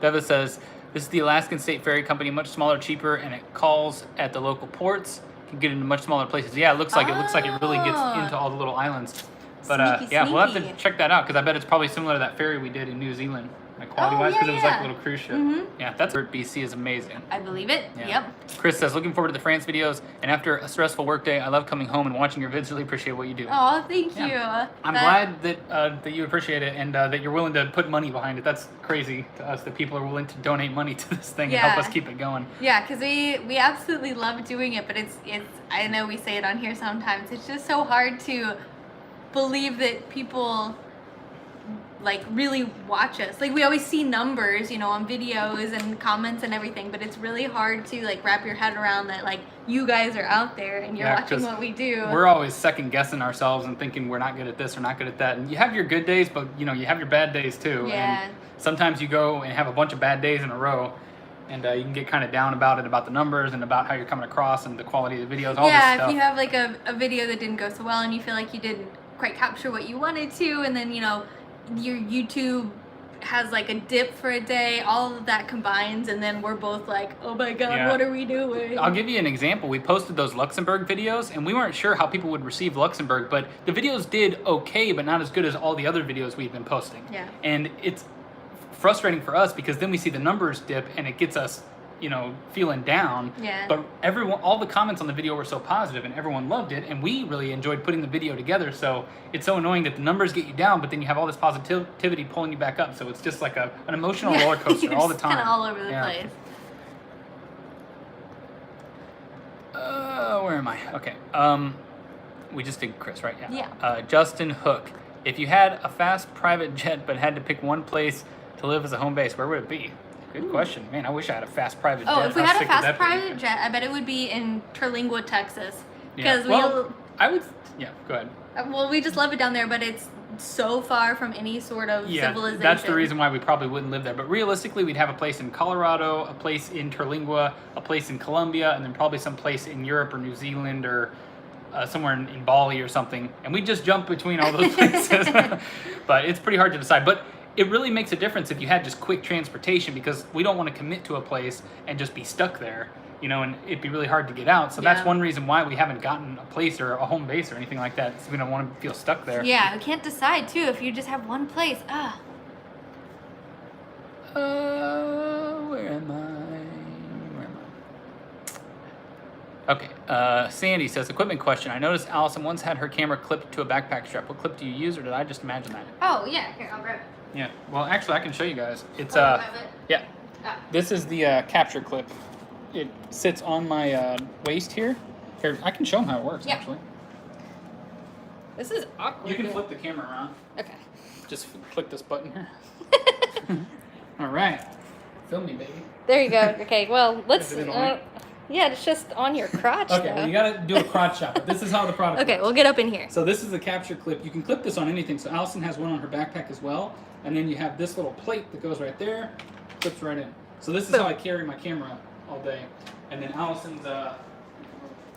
A: Beva says, this is the Alaskan State Ferry Company, much smaller, cheaper, and it calls at the local ports. You can get into much smaller places. Yeah, it looks like it really gets into all the little islands. But
B: sneaky,
A: yeah, we'll have to check that out, because I bet it's probably similar to that ferry we did in New Zealand, like quality-wise, because it was like a little cruise ship. Yeah, that's where BC is amazing.
B: I believe it.
A: Yeah.
B: Yep.
A: Chris says, looking forward to the France videos, and after a stressful workday, I love coming home and watching your vids. Really appreciate what you do.
B: Oh, thank you.
A: I'm glad that you appreciate it, and that you're willing to put money behind it. That's crazy to us that people are willing to donate money to this thing and help us keep it going.
B: Yeah, because we absolutely love doing it, but it's I know we say it on here sometimes. It's just so hard to believe that people like really watch us. Like we always see numbers, you know, on videos and comments and everything, but it's really hard to like wrap your head around that like you guys are out there and you're watching what we do.
A: We're always second guessing ourselves and thinking we're not good at this or not good at that. And you have your good days, but you know, you have your bad days too.
B: Yeah.
A: And sometimes you go and have a bunch of bad days in a row, and you can get kind of down about it, about the numbers and about how you're coming across and the quality of the videos, all this stuff.
B: Yeah, if you have like a video that didn't go so well and you feel like you didn't quite capture what you wanted to, and then, you know, your YouTube has like a dip for a day, all of that combines, and then we're both like, oh my god, what are we doing?
A: I'll give you an example. We posted those Luxembourg videos, and we weren't sure how people would receive Luxembourg, but the videos did okay, but not as good as all the other videos we've been posting.
B: Yeah.
A: And it's frustrating for us, because then we see the numbers dip and it gets us, you know, feeling down.
B: Yeah.
A: But all the comments on the video were so positive and everyone loved it, and we really enjoyed putting the video together. So it's so annoying that the numbers get you down, but then you have all this positivity pulling you back up. So it's just like an emotional roller coaster all the time.
B: Kind of all over the place.
A: Where am I? Okay. We just did Chris, right?
B: Yeah.
A: Justin Hook. If you had a fast private jet but had to pick one place to live as a home base, where would it be? Good question. Man, I wish I had a fast private jet.
B: Oh, if we had a fast private jet, I bet it would be in Terlingua, Texas. Because
A: I would. Yeah, go ahead.
B: Well, we just love it down there, but it's so far from any sort of civilization.
A: That's the reason why we probably wouldn't live there. But realistically, we'd have a place in Colorado, a place in Terlingua, a place in Colombia, and then probably some place in Europe or New Zealand or somewhere in Bali or something. And we just jump between all those places. But it's pretty hard to decide. But it really makes a difference if you had just quick transportation, because we don't want to commit to a place and just be stuck there, you know, and it'd be really hard to get out. So that's
B: Yeah.
A: one reason why we haven't gotten a place or a home base or anything like that. So we don't want to feel stuck there.
B: Yeah, we can't decide too if you just have one place.
A: Where am I? Okay, Sandy says, equipment question. I noticed Allison once had her camera clipped to a backpack strap. What clip do you use, or did I just imagine that?
B: Oh yeah, here I'll grab it.
A: Yeah, well, actually, I can show you guys. It's,
B: Oh, you have it?
A: yeah.
B: Ah.
A: This is the capture clip. It sits on my waist here. Here, I can show them how it works,
B: Yeah.
A: actually.
B: This is awkward.
A: You can flip the camera around.
B: Okay.
A: Just click this button here. All right. Film me, baby.
B: There you go. Okay, well, let's.
A: Is it in line?
B: Yeah, it's just on your crotch.
A: Okay,
B: though.
A: well, you gotta do a crotch shot, but this is how the product
B: Okay,
A: works.
B: we'll get up in here.
A: So this is the capture clip. You can clip this on anything. So Allison has one on her backpack as well. And then you have this little plate that goes right there, clips right in. So this is
B: Boom.
A: how I carry my camera all day. And then Allison's,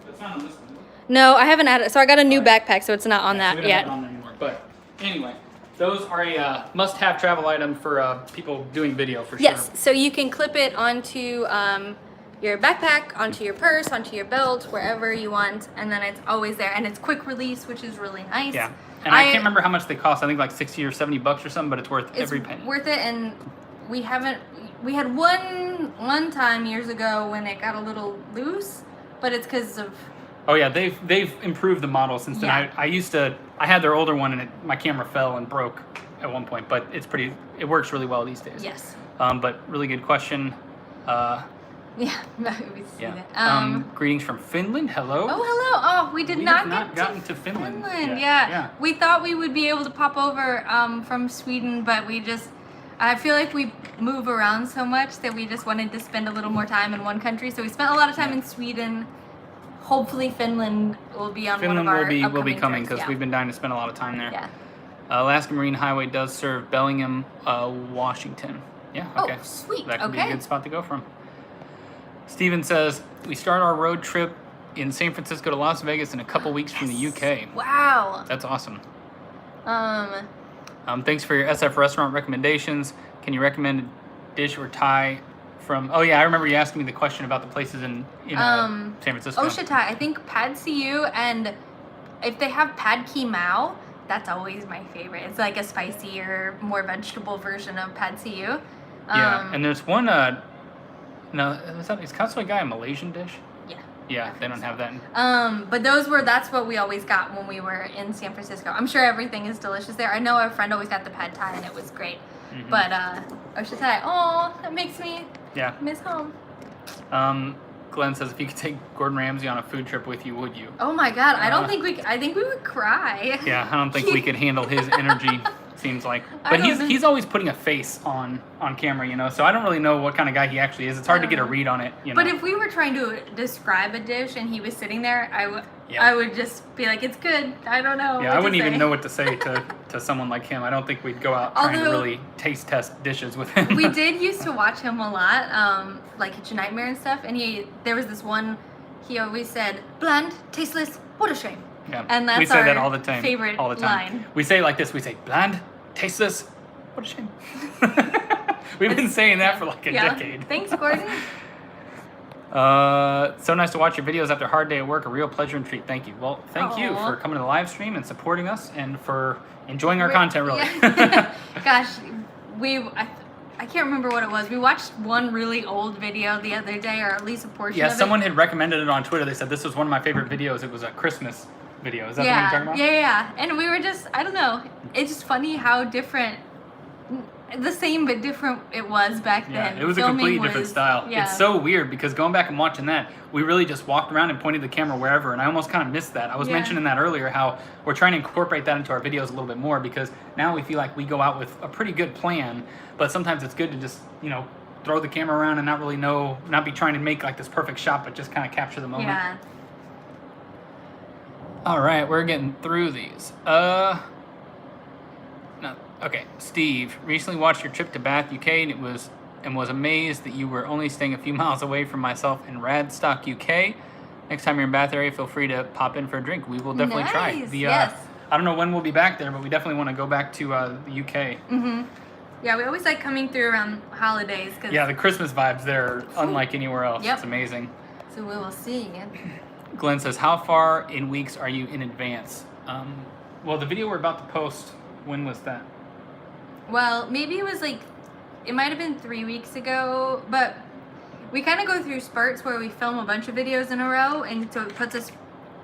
A: it's not on this one.
B: No, I haven't added. So I got a new
A: Alright.
B: backpack, so it's not on
A: So
B: that
A: we don't
B: yet.
A: have it on there anymore. But anyway, those are a must-have travel item for people doing video for sure.
B: Yes, so you can clip it onto your backpack, onto your purse, onto your belt, wherever you want, and then it's always there. And it's quick release, which is really nice.
A: Yeah. And I can't remember how much they cost. I think like 60 or 70 bucks or something, but it's worth
B: It's
A: every penny.
B: worth it, and we had one time years ago when it got a little loose, but it's because of
A: Oh yeah, they've improved the model since then.
B: Yeah.
A: I had their older one and my camera fell and broke at one point, but it works really well these days.
B: yes.
A: But really good question.
B: Yeah, we see
A: Yeah.
B: that.
A: Greetings from Finland. Hello.
B: Oh, hello. Oh, we did
A: We
B: not
A: have not
B: get
A: gotten to Finland yet.
B: Yeah.
A: Yeah.
B: We thought we would be able to pop over from Sweden, but I feel like we move around so much that we just wanted to spend a little more time in one country. So we spent a lot of time in Sweden. Hopefully Finland will be on
A: Finland
B: one of our
A: will be
B: upcoming
A: coming
B: trips,
A: because we've been dying to spend a lot of time there.
B: Yeah.
A: Alaska Marine Highway does serve Bellingham, Washington. Yeah. Okay.
B: Oh, sweet.
A: That could be a
B: Okay.
A: good spot to go from. Steven says, we start our road trip in San Francisco to Las Vegas in a couple weeks from the UK.
B: Wow.
A: That's awesome.
B: Um,
A: Thanks for your SF restaurant recommendations. Can you recommend a dish or Thai from... Oh, yeah, I remember you asking me the question about the places in San Francisco.
B: Oshatai, I think Pad See and if they have Pad Ki Mao, that's always my favorite. It's like a spicier, more vegetable version of Pad See
A: Yeah, and there's one... No, is Katsu Gai a Malaysian dish?
B: Yeah.
A: Yeah, they don't have that.
B: But that's what we always got when we were in San Francisco. I'm sure everything is delicious there. I know our friend always got the Pad Thai and it was great.
A: Mhm.
B: But Oshatai, oh, that makes me
A: Yeah.
B: miss home.
A: Glenn says, if you could take Gordon Ramsay on a food trip with you, would you?
B: Oh my god, I think we would cry.
A: Yeah, I don't think we could handle his energy, seems like.
B: I
A: But
B: don't know.
A: he's always putting a face on camera, you know, so I don't really know what kind of guy he actually is. It's hard to get a read on it, you know.
B: But if we were trying to describe a dish and he was sitting there,
A: Yeah.
B: I would just be like, it's good. I don't know.
A: Yeah,
B: what
A: I
B: to
A: wouldn't even
B: say.
A: know what to say to someone like him. I don't think we'd go out trying to
B: Although-
A: really taste test dishes with him.
B: We did used to watch him a lot, like Kitchen Nightmare and stuff. And there was this one, he always said, bland, tasteless, what a shame.
A: Yeah.
B: And that's
A: we say that
B: our
A: all the time.
B: favorite
A: all the time.
B: line.
A: We say it like this. We say bland, tasteless. What a shame. We've been saying that for like a decade.
B: Thanks, Gordon.
A: So nice to watch your videos after a hard day at work. A real pleasure and treat. Thank you. Well, thank you
B: Aw.
A: for coming to the live stream and supporting us and for enjoying our content, really.
B: Yeah. Gosh, I can't remember what it was. We watched one really old video the other day, or at least a portion
A: Yeah,
B: of it.
A: someone had recommended it on Twitter. They said this was one of my favorite videos. It was a Christmas video. Is that the one you're talking about?
B: Yeah. And we were just, I don't know. It's just funny how different, the same but different it was back
A: Yeah,
B: then.
A: it was a
B: Filming
A: completely different
B: was-
A: style.
B: Yeah.
A: It's so weird because going back and watching that, we really just walked around and pointed the camera wherever, and I almost kind of missed that. I was
B: Yeah.
A: mentioning that earlier, how we're trying to incorporate that into our videos a little bit more because now we feel like we go out with a pretty good plan, but sometimes it's good to just, throw the camera around and not be trying to make like this perfect shot, but just kind of capture the moment.
B: Yeah.
A: All right, we're getting through these. No. Okay, Steve, recently watched your trip to Bath, UK, and was amazed that you were only staying a few miles away from myself in Radstock, UK. Next time you're in Bath area, feel free to pop in for a drink. We will definitely try.
B: Nice, yes.
A: I don't know when we'll be back there, but we definitely want to go back to the UK.
B: Mm-hmm. Yeah, we always like coming through around holidays. Cause
A: Yeah, the Christmas vibes there are unlike anywhere else.
B: Yep.
A: It's amazing.
B: So we will see.
A: Glenn says, how far in weeks are you in advance? Well, the video we're about to post, when was that?
B: Well, maybe it was like, it might have been 3 weeks ago, but we kind of go through spurts where we film a bunch of videos in a row, and so it puts us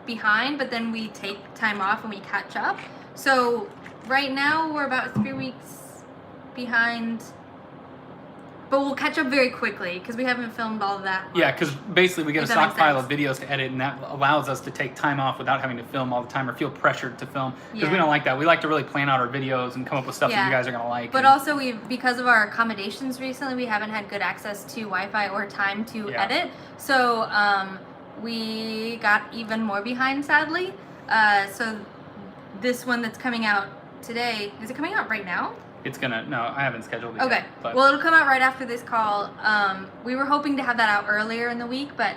B: behind, but then we take time off and we catch up. So right now we're about 3 weeks behind, but we'll catch up very quickly because we haven't filmed all of that.
A: Yeah, because basically we get a
B: If that makes
A: stockpile of
B: sense.
A: videos to edit, and that allows us to take time off without having to film all the time or feel pressured to film. Because we
B: Yeah.
A: don't like that. We like to really plan out our videos and come up with stuff that
B: Yeah.
A: you guys are going to like.
B: But
A: and-
B: also, because of our accommodations recently, we haven't had good access to Wi-Fi or time to
A: Yeah.
B: edit. So we got even more behind, sadly. So this one that's coming out today, is it coming out right now?
A: It's going to, no, I haven't scheduled it
B: Okay.
A: yet. But
B: Well, it'll come out right after this call. We were hoping to have that out earlier in the week, but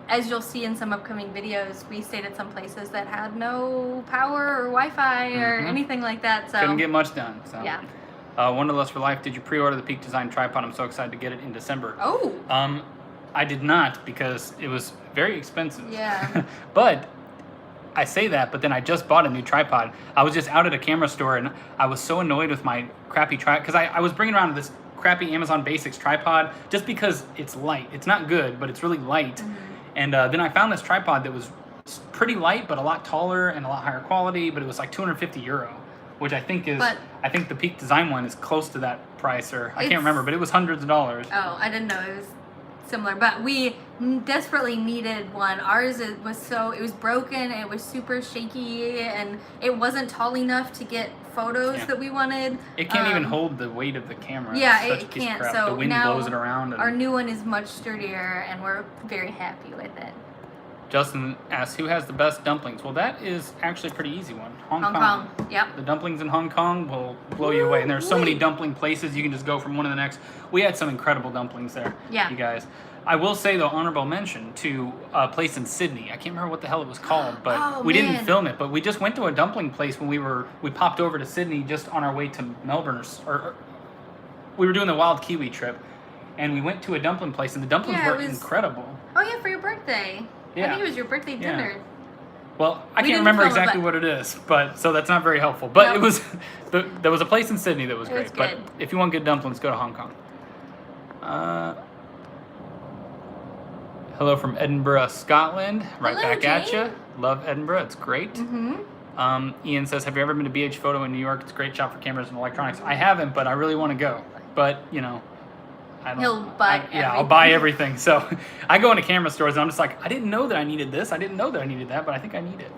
B: as you'll see in some upcoming videos, we stayed at some places that had no power or Wi-Fi or
A: Mhm.
B: anything like that. So
A: couldn't get much done. So.
B: yeah.
A: Wanderlust for Life, did you pre-order the Peak Design tripod? I'm so excited to get it in December.
B: Oh.
A: I did not because it was very expensive.
B: Yeah.
A: But I say that, but then I just bought a new tripod. I was just out at a camera store and I was so annoyed with my crappy tripod because I was bringing around this crappy Amazon Basics tripod just because it's light. It's not good, but it's really light.
B: Mm-hmm.
A: And then I found this tripod that was pretty light, but a lot taller and a lot higher quality, but it was like €250, which I think is,
B: But-
A: I think the Peak Design one is close to that price, or I can't
B: It's-
A: remember, but it was hundreds of dollars.
B: Oh, I didn't know it was similar, but we desperately needed one. Ours it was broken, it was super shaky, and it wasn't tall enough to get photos
A: Yeah.
B: that we wanted.
A: It can't even hold the weight of the camera.
B: Yeah,
A: It's such
B: it
A: a piece of
B: can't.
A: crap.
B: So
A: the wind
B: now
A: blows it around. And
B: our new one is much sturdier, and we're very happy with it.
A: Justin asks, who has the best dumplings? Well, that is actually a pretty easy one. Hong
B: Kong. Yep.
A: The dumplings in Hong Kong will blow you away. And there's so many
B: Woo-wee.
A: dumpling places, you can just go from one to the next. We had some incredible dumplings there,
B: Yeah.
A: you guys. I will say, though, honorable mention to a place in Sydney. I can't remember what the hell it was called, but
B: Oh,
A: we didn't
B: man.
A: film it. But we just went to a dumpling place when we popped over to Sydney just on our way to Melbourne. Or we were doing the Wild Kiwi trip. And we went to a dumpling place, and the dumplings
B: Yeah, it
A: were
B: was-
A: incredible.
B: Oh yeah, for your birthday. I
A: Yeah.
B: think it was your birthday
A: Yeah.
B: dinner.
A: Well, I
B: We
A: can't
B: didn't
A: remember
B: film it,
A: exactly
B: but-
A: what it is, but so that's not very helpful. But
B: Nope.
A: it was, there was a place in Sydney that was
B: It
A: great.
B: was
A: But
B: good.
A: if you want good dumplings, go to Hong Kong. Hello from Edinburgh, Scotland. Right
B: Hello,
A: back at
B: Jane.
A: you. Love Edinburgh. It's great.
B: Mm-hmm.
A: Ian says, have you ever been to BH Photo in New York? It's a great shop for cameras and electronics. I haven't, but I really want to go. But, you know, I don't,
B: He'll buy
A: yeah, I'll
B: everything.
A: buy everything. So I go into camera stores and I'm just like, I didn't know that I needed this. I didn't know that I needed that, but I think I need it.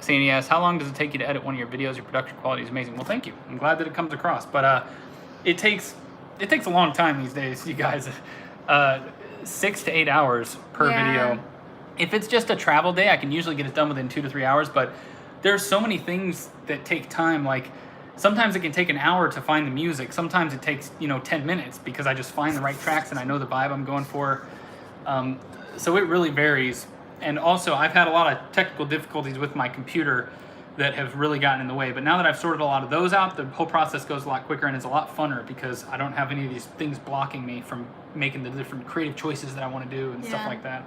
A: Sandy asks, how long does it take you to edit one of your videos? Your production quality is amazing. Well, thank you. I'm glad that it comes across. But it takes a long time these days, you guys. 6 to 8 hours per
B: Yeah.
A: video. If it's just a travel day, I can usually get it done within 2 to 3 hours. But there's so many things that take time. Like sometimes it can take an hour to find the music. Sometimes it takes 10 minutes because I just find the right tracks and I know the vibe I'm going for. So it really varies. And also, I've had a lot of technical difficulties with my computer that have really gotten in the way. But now that I've sorted a lot of those out, the whole process goes a lot quicker and it's a lot funner because I don't have any of these things blocking me from making the different creative choices that I want to do and stuff
B: Yeah.
A: like that.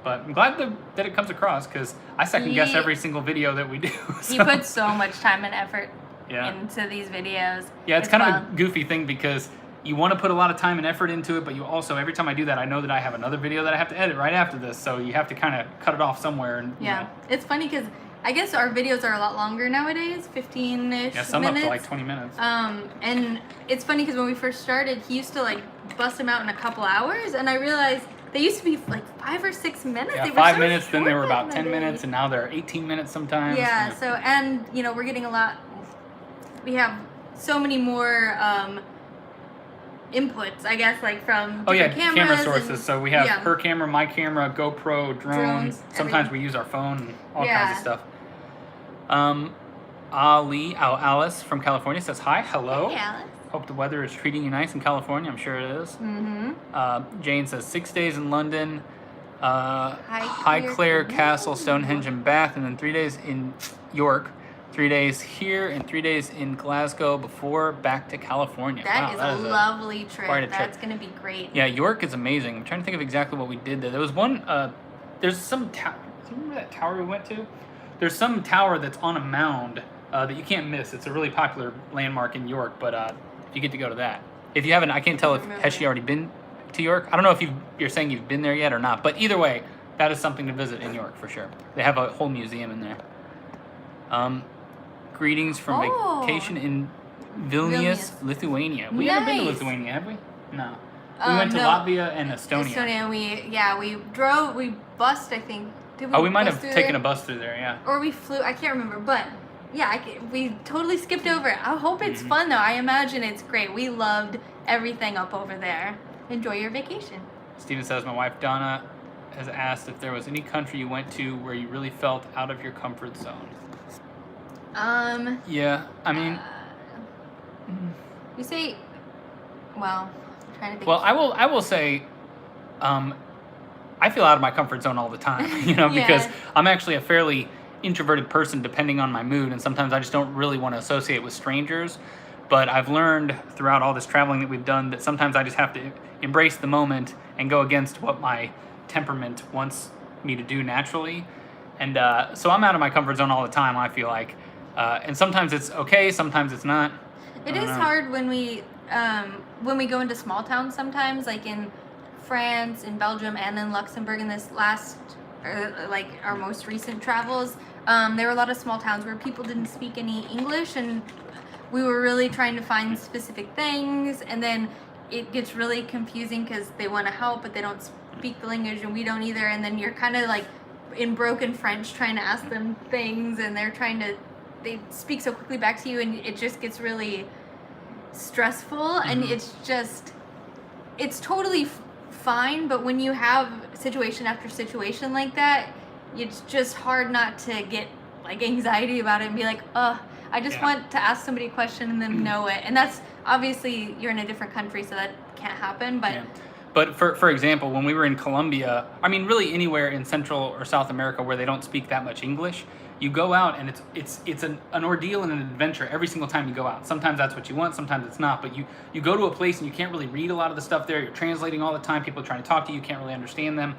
A: But I'm glad that it comes across because I second guess
B: He-
A: every single video that we do.
B: He
A: so-
B: puts so much time and effort
A: Yeah.
B: into these videos.
A: Yeah, it's kind of
B: fun.
A: a goofy thing because you want to put a lot of time and effort into it, but you also, every time I do that, I know that I have another video that I have to edit right after this, so you have to kind of cut it off somewhere. And
B: Yeah, it's funny because I guess our videos are a lot longer nowadays, 15-ish
A: yeah, some
B: minutes.
A: up to like 20 minutes.
B: And it's funny because when we first started, he used to like bust them out in a couple hours, and I realized they used to be like 5 or 6 minutes.
A: Yeah,
B: They were
A: 5
B: so
A: minutes, then they were
B: short
A: about
B: back
A: 10
B: in the day.
A: minutes, and now they're 18 minutes sometimes.
B: Yeah. So and we're getting a lot. We have so many more inputs, I guess, like from
A: Oh yeah,
B: different
A: camera
B: cameras
A: sources.
B: and-
A: So we have
B: yeah.
A: her camera, my camera, GoPro, drone.
B: Drones,
A: Sometimes
B: everything.
A: we use our phone, and all kinds
B: Yeah.
A: of stuff. Alice from California says hi, hello.
B: Hey, Alice.
A: Hope the weather is treating you nice in California. I'm sure it is.
B: Mm-hmm.
A: Jane says 6 days in London, Highclere
B: Highclere
A: Castle, Stonehenge, and Bath, and then 3 days in York. 3 days here and 3 days in Glasgow before back to California.
B: That
A: Wow,
B: is a lovely trip.
A: quite a trip.
B: That's gonna be great.
A: Yeah, York is amazing. I'm trying to think of exactly what we did there. There was one. There's some tower. Remember that tower we went to? There's some tower that's on a mound that you can't miss. It's a really popular landmark in York. But you get to go to that. If you haven't, I can't tell if has she already been to York. I don't know if you're saying you've been there yet or not. But either way, that is something to visit in York for sure. They have a whole museum in there. Greetings from vacation in Vilnius, Lithuania. We haven't been to Lithuania, have we? No. We went to Latvia and Estonia.
B: We drove, we bussed, I think. Did
A: We might have taken a bus through there, yeah.
B: Or we flew, I can't remember, but yeah, we totally skipped over it. I hope it's fun though. I imagine it's great. We loved everything up over there. Enjoy your vacation.
A: Steven says, my wife Donna has asked if there was any country you went to where you really felt out of your comfort zone. Yeah, I mean...
B: you say... Well, I'm trying to think.
A: Well, I will say... I feel out of my comfort zone all the time, because I'm actually a fairly introverted person depending on my mood, and sometimes I just don't really want to associate with strangers. But I've learned throughout all this traveling that we've done that sometimes I just have to embrace the moment and go against what my temperament wants me to do naturally. And so I'm out of my comfort zone all the time, I feel like. And sometimes it's okay, sometimes it's not.
B: It is hard when we go into small towns sometimes, like in France, in Belgium, and in Luxembourg in this last, our most recent travels. There were a lot of small towns where people didn't speak any English, and we were really trying to find specific things, and then it gets really confusing because they want to help, but they don't speak the language, and we don't either, and then you're kind of like in broken French trying to ask them things, and they speak so quickly back to you, and it just gets really stressful, and it's totally fine, but when you have situation after situation like that, it's just hard not to get like anxiety about it and be like, I just want to ask somebody a question and then know it. And that's obviously you're in a different country, so that can't happen, but
A: But for example, when we were in Colombia, I mean, really anywhere in Central or South America where they don't speak that much English, you go out and it's an ordeal and an adventure every single time you go out. Sometimes that's what you want, sometimes it's not. But you go to a place and you can't really read a lot of the stuff there. You're translating all the time. People are trying to talk to you. You can't really understand them.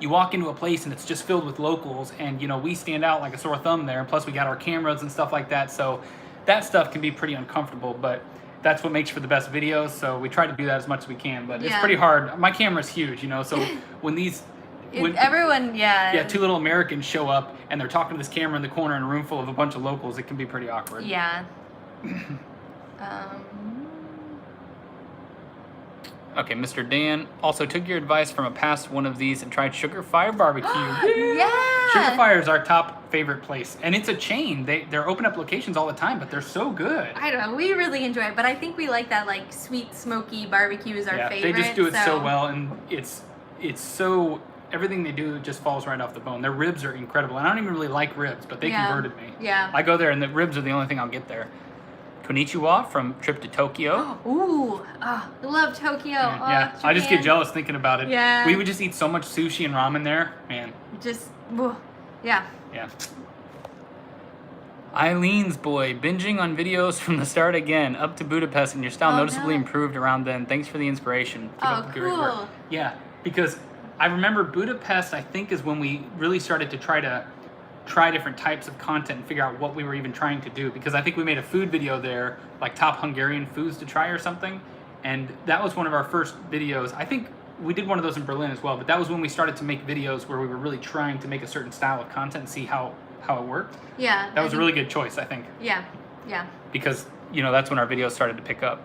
A: You walk into a place and it's just filled with locals, and we stand out like a sore thumb there. And plus we got our cameras and stuff like that. So that stuff can be pretty uncomfortable, but that's what makes for the best videos. So we try to do that as much as we can, but it's pretty hard. My camera's huge, so when
B: everyone,
A: two little Americans show up and they're talking to this camera in the corner in a room full of a bunch of locals, it can be pretty awkward.
B: Yeah.
A: Okay, Mr. Dan also took your advice from a past one of these and tried Sugar Fire Barbecue.
B: Yeah.
A: Sugar Fire is our top favorite place, and it's a chain. They're open up locations all the time, but they're so good.
B: I don't know. We really enjoy it, but I think we like that like sweet, smoky barbecue is our favorite.
A: They just do it so well, and it's so everything they do just falls right off the bone. Their ribs are incredible, and I don't even really like ribs, but they converted me.
B: Yeah.
A: I go there, and the ribs are the only thing I'll get there. Konnichiwa from trip to Tokyo.
B: Ooh, I love Tokyo.
A: Yeah, I just get jealous thinking about it.
B: Yeah.
A: We would just eat so much sushi and ramen there, man.
B: Yeah.
A: Yeah. Eileen's boy, binging on videos from the start again, up to Budapest, and your style noticeably improved around then. Thanks for the inspiration. Keep up the great work. Yeah, because I remember Budapest, I think, is when we really started to try different types of content and figure out what we were even trying to do, because I think we made a food video there, like top Hungarian foods to try or something, and that was one of our first videos. I think we did one of those in Berlin as well, but that was when we started to make videos where we were really trying to make a certain style of content and see how it worked.
B: Yeah.
A: That was a really good choice, I think.
B: Yeah.
A: Because, that's when our videos started to pick up.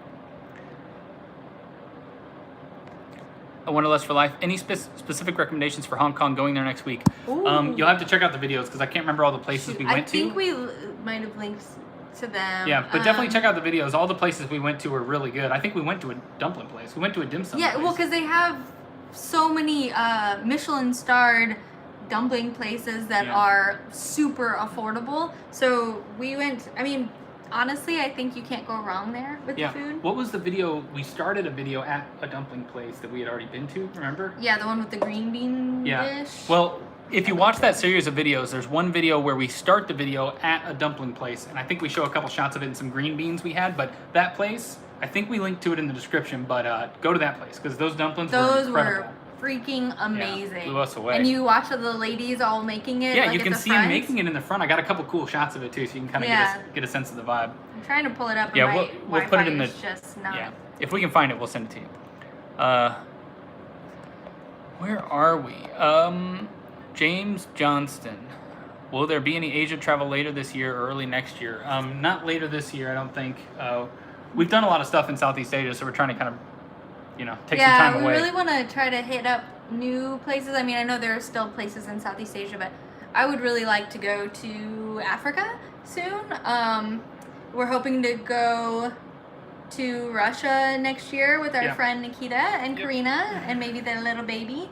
A: A Wanderlust for Life. Any specific recommendations for Hong Kong going there next week? You'll have to check out the videos because I can't remember all the places we went to.
B: I think we might have linked to them.
A: Yeah, but definitely check out the videos. All the places we went to were really good. I think we went to a dumpling place. We went to a dim sum place.
B: Yeah, well, because they have so many Michelin-starred dumpling places that are super affordable. So we went, honestly, I think you can't go wrong there with
A: Yeah.
B: the food.
A: What was the video? We started a video at a dumpling place that we had already been to. Remember?
B: Yeah, the one with the green bean
A: Yeah.
B: dish.
A: Well, if you watch that series of videos, there's one video where we start the video at a dumpling place, and I think we show a couple shots of it and some green beans we had. But that place, I think we linked to it in the description. But go to that place because those dumplings were incredible.
B: Freaking amazing.
A: Blew us away.
B: And you watch the ladies all making it.
A: Yeah,
B: like,
A: you
B: at
A: can
B: the
A: see
B: front.
A: them making it in the front. I got a couple cool shots of it too, so you can kind of get a sense of the vibe.
B: I'm trying to pull it up. And
A: Yeah,
B: my
A: we'll put it in the.
B: Wi-Fi is just not.
A: Yeah, if we can find it, we'll send it to you. Where are we? James Johnston. Will there be any Asia travel later this year or early next year? Not later this year, I don't think. We've done a lot of stuff in Southeast Asia, so we're trying to kind of, take some time away.
B: Yeah, we really want to try to hit up new places. I mean, I know there are still places in Southeast Asia, but I would really like to go to Africa soon. We're hoping to go to Russia next year with our friend Nikita and Karina and maybe their little baby.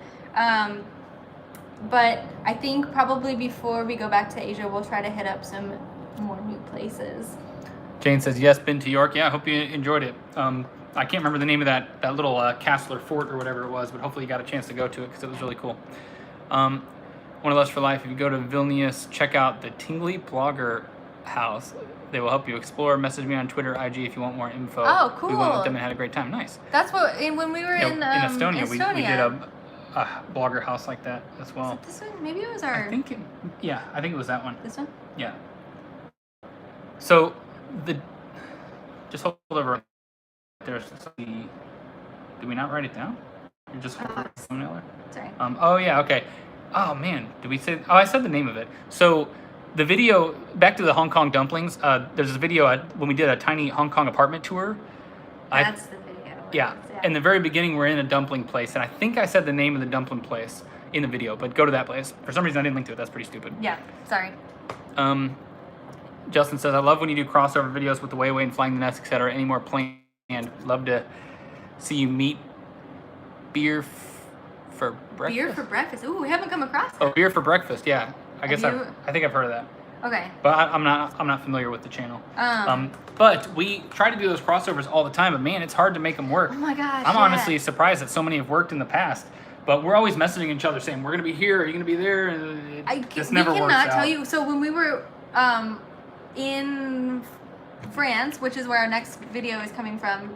B: But I think probably before we go back to Asia, we'll try to hit up some more new places.
A: Jane says, yes, been to York. Yeah, I hope you enjoyed it. I can't remember the name of that little Castler Fort or whatever it was, but hopefully you got a chance to go to it because it was really cool. One of Us for Life, if you go to Vilnius, check out the Tingly Blogger House. They will help you explore. Message me on Twitter, IG if you want more info.
B: Oh, cool.
A: We went with them and had a great time. Nice.
B: That's what, when we were in
A: Estonia, we did a blogger house like that as well.
B: Is it this one? Maybe it was our...
A: I think it was that one.
B: This one?
A: Yeah. So, just hold over. There's the... Did we not write it down? You're just holding the thumbnail there?
B: Sorry.
A: Oh, yeah, okay. Oh, man. Did we say... Oh, I said the name of it. So, the video... Back to the Hong Kong dumplings. There's a video when we did a tiny Hong Kong apartment tour.
B: That's the video.
A: Yeah. In the very beginning, we're in a dumpling place, and I think I said the name of the dumpling place in the video, but go to that place. For some reason, I didn't link to it. That's pretty stupid.
B: Yeah, sorry.
A: Justin says, I love when you do crossover videos with the Way Away and Flying the Nest, etc. Any more planned? Love to see you meet Beer for Breakfast.
B: Beer for breakfast. Ooh, we haven't come across that.
A: Oh, Beer for Breakfast. Yeah, I guess I think I've heard of that.
B: Okay.
A: But I'm not familiar with the channel. But we try to do those crossovers all the time. But man, it's hard to make them work.
B: Oh my gosh.
A: I'm honestly surprised that so many have worked in the past. But we're always messaging each other saying we're gonna be here. Are you gonna be there? It just never works out.
B: I cannot tell you. So when we were in France, which is where our next video is coming from,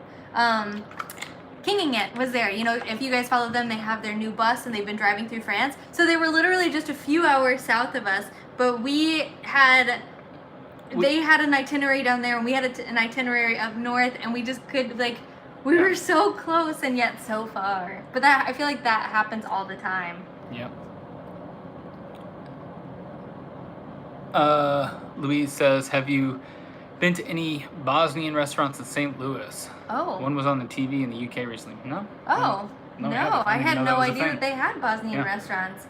B: Kinging It was there. You know, if you guys follow them, they have their new bus and they've been driving through France. So they were literally just a few hours south of us, but they had an itinerary down there and we had an itinerary up north, and we just could, like, we were so close and yet so far. But I feel like that happens all the time.
A: Yep. Louise says, have you been to any Bosnian restaurants in St. Louis?
B: Oh.
A: One was on the TV in the UK recently. No?
B: Oh. No, I had no idea that they had Bosnian restaurants.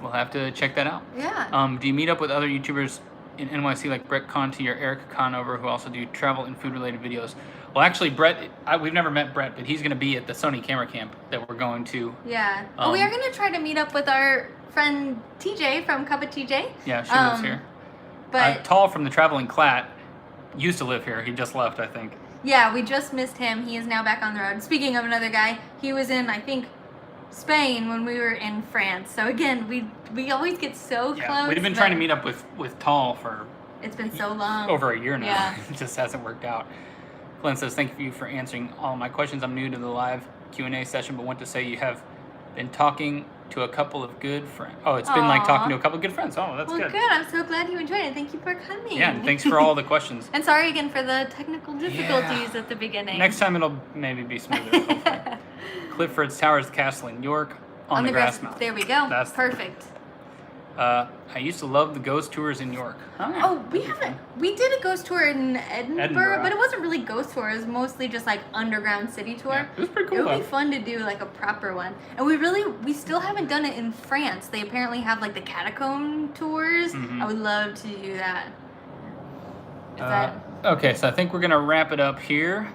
A: We'll have to check that out.
B: Yeah.
A: Do you meet up with other YouTubers in NYC like Brett Conti or Erica Conover who also do travel and food related videos? Well, actually, Brett, we've never met Brett, but he's going to be at the Sony Camera Camp that we're going to.
B: Yeah. We are going to try to meet up with our friend TJ from Cup of TJ.
A: Yeah, she lives here.
B: But
A: Tall from the Traveling Clat used to live here. He just left, I think.
B: Yeah, we just missed him. He is now back on the road. Speaking of another guy, he was in, I think, Spain when we were in France. So again, we always get so close.
A: We've been trying to meet up with Tall for...
B: It's been so long.
A: Over a year now.
B: Yeah.
A: It just hasn't worked out. Glenn says, thank you for answering all my questions. I'm new to the live Q&A session, but want to say you have been talking to a couple of good friends. Oh, it's been like talking to a couple of good friends. Oh, that's good.
B: Well, good. I'm so glad you enjoyed it. Thank you for coming.
A: Yeah, and thanks for all the questions.
B: And sorry again for the technical difficulties at the beginning.
A: Next time it'll maybe be smoother, hopefully. Clifford's Towers Castle in York on the Grassmouth.
B: There we go.
A: That's
B: perfect.
A: I used to love the ghost tours in York.
B: Oh, we did a ghost tour in Edinburgh, but it wasn't really ghost tour. It was mostly just like underground city tour.
A: Yeah, it was pretty cool.
B: It would be fun to do like a proper one. And we still haven't done it in France. They apparently have like the catacomb tours. I would love to do that.
A: Okay, so I think we're gonna wrap it up here.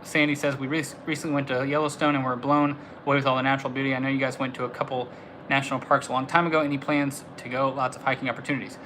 A: Sandy says, we recently went to Yellowstone and were blown away with all the natural beauty. I know you guys went to a couple national parks a long time ago. Any plans to go? Lots of hiking opportunities.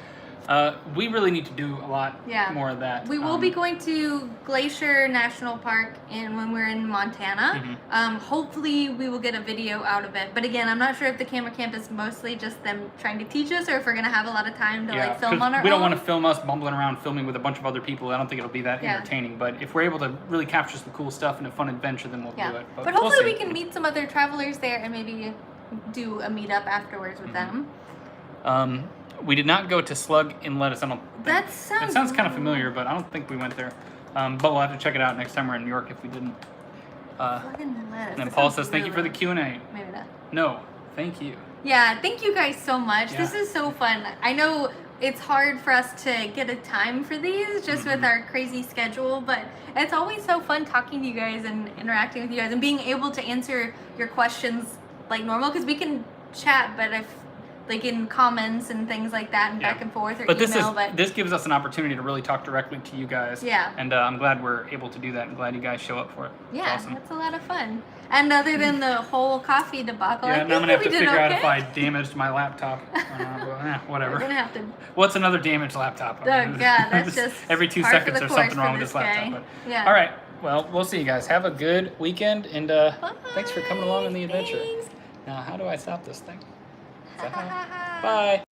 A: We really need to do a lot
B: Yeah.
A: more of that.
B: We will be going to Glacier National Park when we're in Montana. Hopefully we will get a video out of it. But again, I'm not sure if the camera camp is mostly just them trying to teach us or if we're going to have a lot of time to like film
A: 'cause
B: on our
A: we don't
B: own.
A: want to film us bumbling around filming with a bunch of other people. I don't think it'll be that
B: Yeah.
A: entertaining. But if we're able to really capture some cool stuff and a fun adventure, then we'll
B: Yeah.
A: do it.
B: But
A: we'll
B: hopefully
A: see.
B: we can meet some other travelers there and maybe do a meetup afterwards with them.
A: We did not go to Slug in Lettuce. I don't think.
B: That
A: It sounds kind of familiar, but I don't think we went there. But we'll have to check it out next time we're in New York if we didn't.
B: Fucking lettuce.
A: And then
B: That
A: Paul
B: sounds
A: says, "Thank you for the
B: really-
A: Q&A."
B: Maybe not.
A: No, thank you.
B: Yeah, thank you guys so much.
A: Yeah.
B: This is so fun. I know it's hard for us to get a time for these just with our crazy schedule, but it's always so fun talking to you guys and interacting with you guys and being able to answer your questions like normal because we can chat, but if like in comments and things like that and
A: Yeah.
B: back and forth or
A: But
B: email,
A: this gives us an opportunity to really talk directly to you guys.
B: Yeah.
A: And I'm glad we're able to do that. I'm glad you guys show up for it. It's
B: yeah,
A: awesome.
B: that's a lot of fun. And other than the whole coffee debacle,
A: Yeah,
B: I
A: and
B: think
A: I'm gonna have
B: we
A: to
B: did
A: figure out
B: okay.
A: if I damaged my laptop. Whatever.
B: We're gonna have to.
A: What's another damaged laptop?
B: Oh God, that's just
A: every 2
B: par for
A: seconds
B: the
A: there's
B: course
A: something
B: for
A: wrong with this laptop.
B: guy.
A: But,
B: Yeah.
A: all right. Well, we'll see you guys. Have a good weekend, and thanks for coming along on the adventure.
B: Thanks.
A: Now, how do I stop this thing? Is that how? Bye.